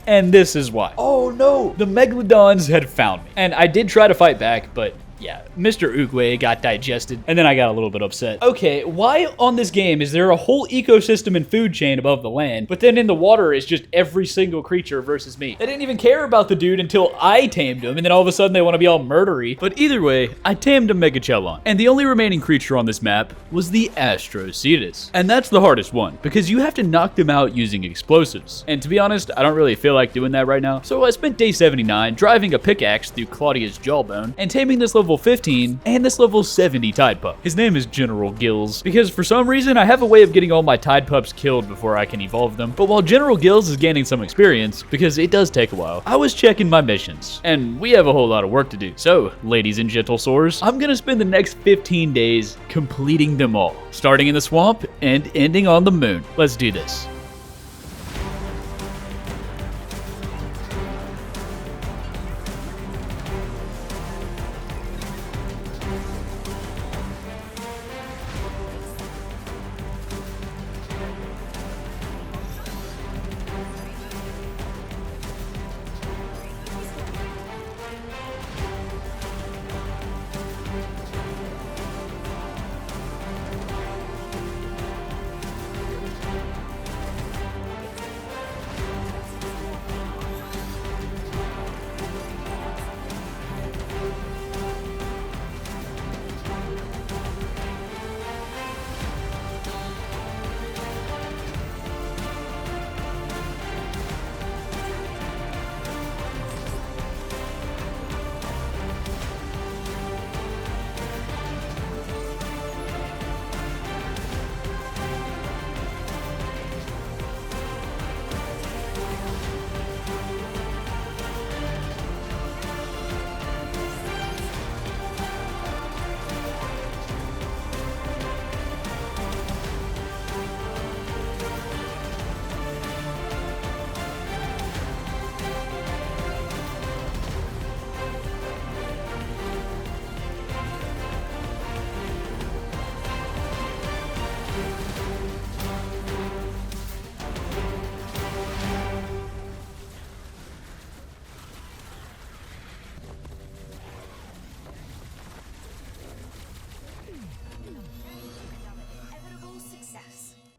And this is why. Oh no, the Megalodons had found me. And I did try to fight back, but yeah, Mr. Oogway got digested, and then I got a little bit upset. Okay, why on this game is there a whole ecosystem and food chain above the land, but then in the water is just every single creature versus me? They didn't even care about the dude until I tamed him, and then all of a sudden they want to be all murdery. But either way, I tamed a Megachelon, and the only remaining creature on this map was the Astrocetus. And that's the hardest one, because you have to knock them out using explosives. And to be honest, I don't really feel like doing that right now, so I spent day 79 driving a pickaxe through Claudia's jawbone and taming this level 15 and this level 70 Tide Pup. His name is General Gills, because for some reason I have a way of getting all my Tide Pups killed before I can evolve them. But while General Gills is gaining some experience, because it does take a while, I was checking my missions, and we have a whole lot of work to do. So, ladies and gentle soars, I'm gonna spend the next 15 days completing them all, starting in the swamp and ending on the moon. Let's do this.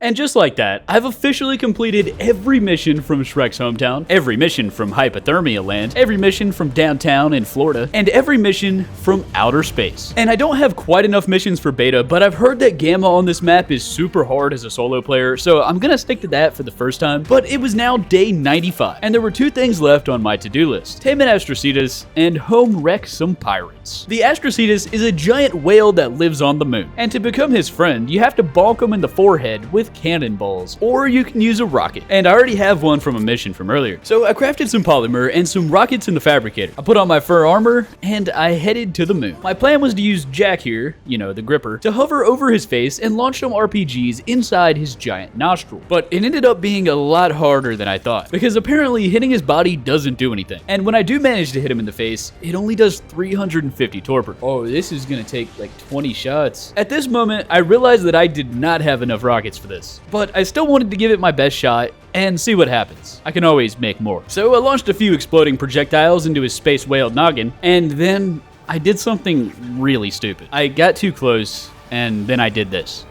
And just like that, I've officially completed every mission from Shrek's hometown, every mission from Hypothermia Land, every mission from downtown in Florida, and every mission from outer space. And I don't have quite enough missions for beta, but I've heard that Gamma on this map is super hard as a solo player, so I'm gonna stick to that for the first time. But it was now day 95, and there were two things left on my to-do list: tame an Astrocetus and home wreck some pirates. The Astrocetus is a giant whale that lives on the moon, and to become his friend, you have to bonk him in the forehead with cannonballs, or you can use a rocket. And I already have one from a mission from earlier. So I crafted some polymer and some rockets in the fabricator. I put on my fur armor, and I headed to the moon. My plan was to use Jack here, you know, the gripper, to hover over his face and launch some RPGs inside his giant nostril. But it ended up being a lot harder than I thought, because apparently hitting his body doesn't do anything. And when I do manage to hit him in the face, it only does 350 torpor. Oh, this is gonna take like 20 shots. At this moment, I realized that I did not have enough rockets for this, but I still wanted to give it my best shot and see what happens. I can always make more. So I launched a few exploding projectiles into his space whale noggin, and then I did something really stupid. I got too close, and then I did this.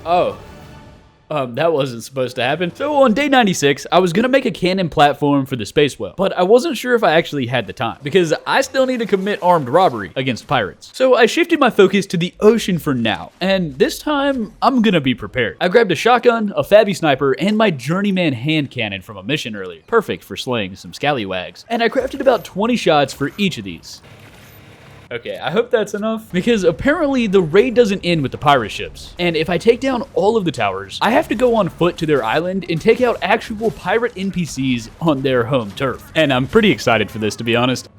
Oh, That wasn't supposed to happen. So on day 96, I was gonna make a cannon platform for the space whale, but I wasn't sure if I actually had the time because I still need to commit armed robbery against pirates. So I shifted my focus to the ocean for now, and this time I'm gonna be prepared. I grabbed a shotgun, a Fabby sniper, and my journeyman hand cannon from a mission earlier, perfect for slaying some scallywags. And I crafted about 20 shots for each of these. Okay, I hope that's enough, because apparently the raid doesn't end with the pirate ships. And if I take down all of the towers, I have to go on foot to their island and take out actual pirate NPCs on their home turf. And I'm pretty excited for this, to be honest.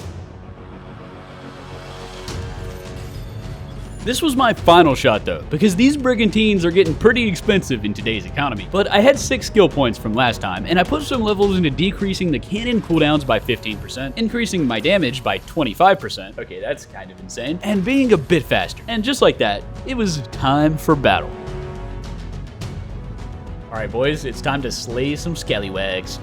This was my final shot though, because these brigantines are getting pretty expensive in today's economy. But I had 6 skill points from last time, and I put some levels into decreasing the cannon cooldowns by 15%, increasing my damage by 25%, okay, that's kind of insane, and being a bit faster. And just like that, it was time for battle. Alright boys, it's time to slay some scallywags.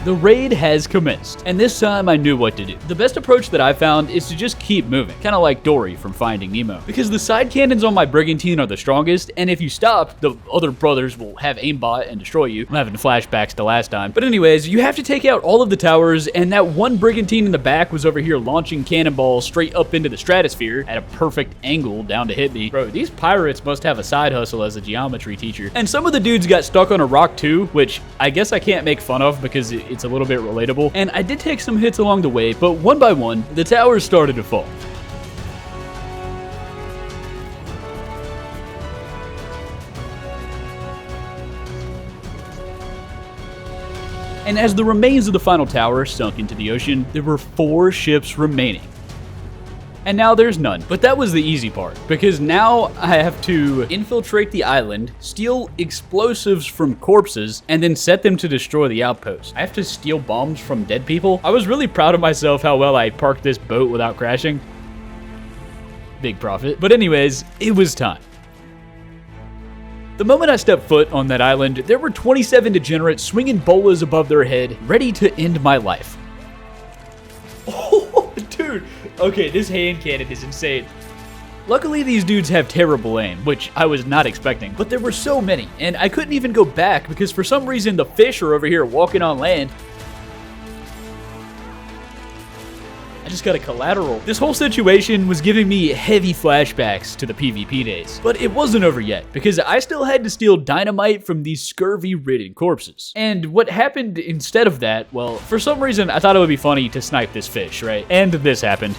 The raid has commenced, and this time I knew what to do. The best approach that I found is to just keep moving, kind of like Dory from Finding Nemo, because the side cannons on my brigantine are the strongest, and if you stop, the other brothers will have aimbot and destroy you. I'm having flashbacks to last time. But anyways, you have to take out all of the towers, and that one brigantine in the back was over here launching cannonballs straight up into the stratosphere at a perfect angle down to hit me. Bro, these pirates must have a side hustle as a geometry teacher. And some of the dudes got stuck on a rock too, which I guess I can't make fun of because it's a little bit relatable, and I did take some hits along the way, but one by one, the towers started to fall. And as the remains of the final tower sunk into the ocean, there were 4 ships remaining. And now there's none. But that was the easy part, because now I have to infiltrate the island, steal explosives from corpses, and then set them to destroy the outpost. I have to steal bombs from dead people. I was really proud of myself how well I parked this boat without crashing. Big profit. But anyways, it was time. The moment I stepped foot on that island, there were 27 degenerates swinging bolas above their head, ready to end my life. Oh, dude. Okay, this hand cannon is insane. Luckily, these dudes have terrible aim, which I was not expecting, but there were so many, and I couldn't even go back because for some reason the fish are over here walking on land. I just got a collateral. This whole situation was giving me heavy flashbacks to the PvP days, but it wasn't over yet because I still had to steal dynamite from these scurvy-ridden corpses. And what happened instead of that, well, for some reason I thought it would be funny to snipe this fish, right? And this happened.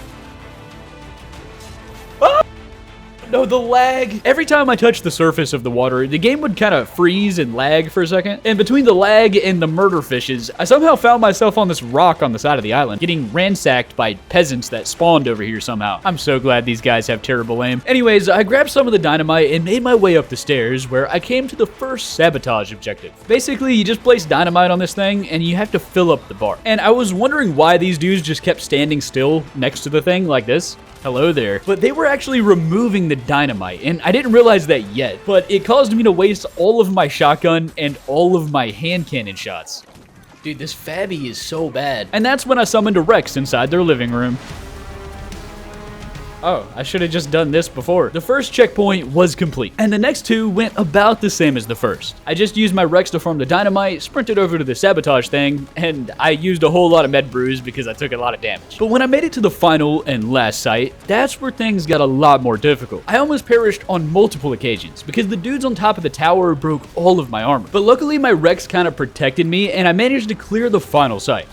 No, the lag. Every time I touched the surface of the water, the game would kind of freeze and lag for a second. And between the lag and the murder fishes, I somehow found myself on this rock on the side of the island, getting ransacked by peasants that spawned over here somehow. I'm so glad these guys have terrible aim. Anyways, I grabbed some of the dynamite and made my way up the stairs where I came to the first sabotage objective. Basically, you just place dynamite on this thing and you have to fill up the bar. And I was wondering why these dudes just kept standing still next to the thing like this. Hello there. But they were actually removing the dynamite, and I didn't realize that yet, but it caused me to waste all of my shotgun and all of my hand cannon shots. Dude, this Fabby is so bad. And that's when I summoned a Rex inside their living room. Oh, I should have just done this before. The first checkpoint was complete, and the next 2 went about the same as the first. I just used my Rex to farm the dynamite, sprinted over to the sabotage thing, and I used a whole lot of med brews because I took a lot of damage. But when I made it to the final and last site, that's where things got a lot more difficult. I almost perished on multiple occasions because the dudes on top of the tower broke all of my armor. But luckily my Rex kind of protected me, and I managed to clear the final site.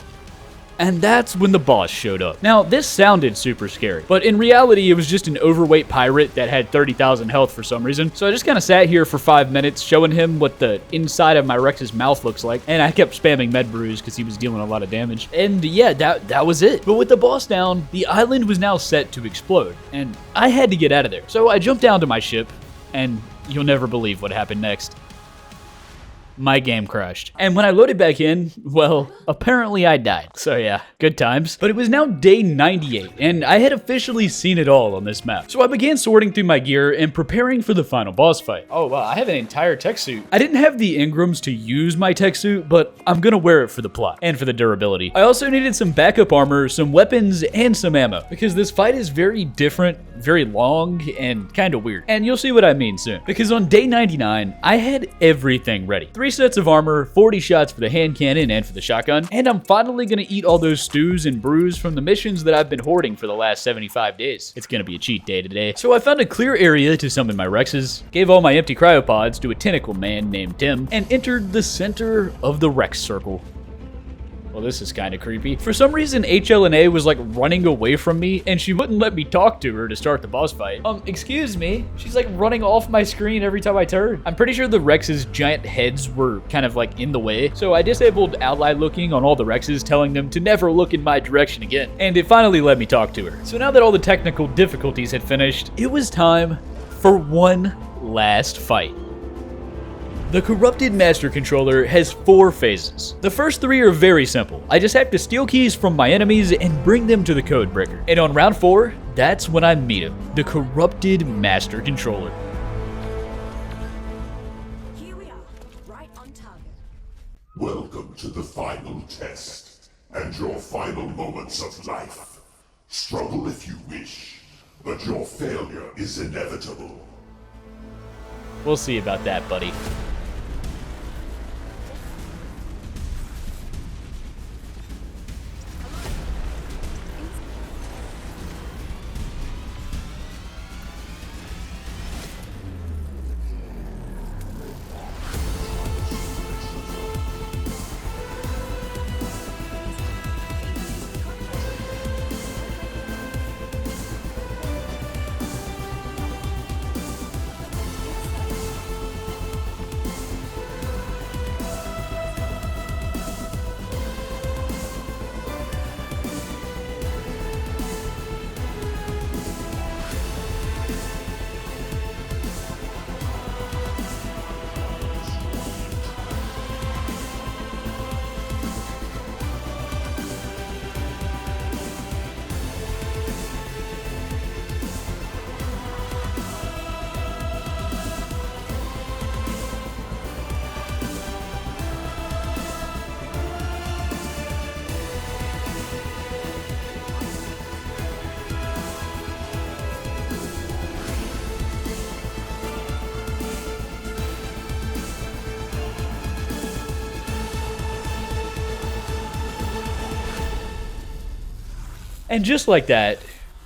And that's when the boss showed up. Now, this sounded super scary, but in reality, it was just an overweight pirate that had 30,000 health for some reason. So I just kind of sat here for 5 minutes, showing him what the inside of my Rex's mouth looks like, and I kept spamming med brews because he was dealing a lot of damage. And yeah, that was it. But with the boss down, the island was now set to explode, and I had to get out of there. So I jumped down to my ship, and you'll never believe what happened next. my game crashed. And when I loaded back in, well, apparently I died. So yeah, good times. But it was now day 98, and I had officially seen it all on this map. So I began sorting through my gear and preparing for the final boss fight. Oh wow, I have an entire tech suit. I didn't have the Ingrams to use my tech suit, but I'm gonna wear it for the plot and for the durability. I also needed some backup armor, some weapons, and some ammo, because this fight is very different, very long, and kind of weird. And you'll see what I mean soon. Because on day 99, I had everything ready. 3 sets of armor, 40 shots for the hand cannon and for the shotgun, and I'm finally gonna eat all those stews and brews from the missions that I've been hoarding for the last 75 days. It's gonna be a cheat day today. So I found a clear area to summon my Rexes, gave all my empty cryopods to a tentacle man named Tim, and entered the center of the Rex circle. Well, this is kind of creepy. For some reason, HLNA was like running away from me, and she wouldn't let me talk to her to start the boss fight. Excuse me? She's like running off my screen every time I turn. I'm pretty sure the Rex's giant heads were kind of like in the way, so I disabled ally looking on all the Rexes, telling them to never look in my direction again. And it finally let me talk to her. So now that all the technical difficulties had finished, it was time for one last fight. The Corrupted Master Controller has 4 phases. The first 3 are very simple. I just have to steal keys from my enemies and bring them to the code breaker. And on round 4, that's when I meet him, the Corrupted Master Controller. Here we are, right on target. Welcome to the final test, and your final moments of life. Struggle if you wish, but your failure is inevitable. We'll see about that, buddy. And just like that,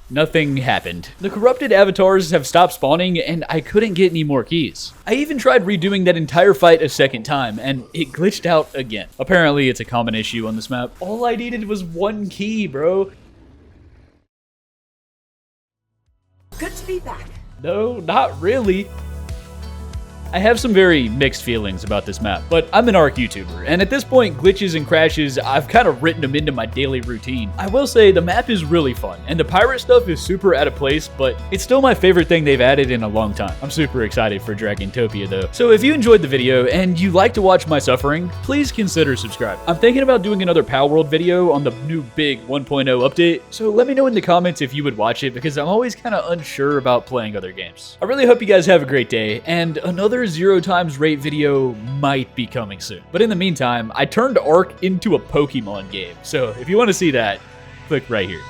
nothing happened. The corrupted avatars have stopped spawning, and I couldn't get any more keys. I even tried redoing that entire fight a second time, and it glitched out again. Apparently, it's a common issue on this map. All I needed was 1 key, bro. Good to be back. No, not really. I have some very mixed feelings about this map, but I'm an ARK YouTuber, and at this point, glitches and crashes, I've kind of written them into my daily routine. I will say the map is really fun, and the pirate stuff is super out of place, but it's still my favorite thing they've added in a long time. I'm super excited for Dragontopia though. So if you enjoyed the video and you like to watch my suffering, please consider subscribing. I'm thinking about doing another Palworld video on the new big 1.0 update, so let me know in the comments if you would watch it, because I'm always kind of unsure about playing other games. I really hope you guys have a great day, and another 0 times rate video might be coming soon. But in the meantime, I turned ARK into a Pokemon game, so if you want to see that, click right here.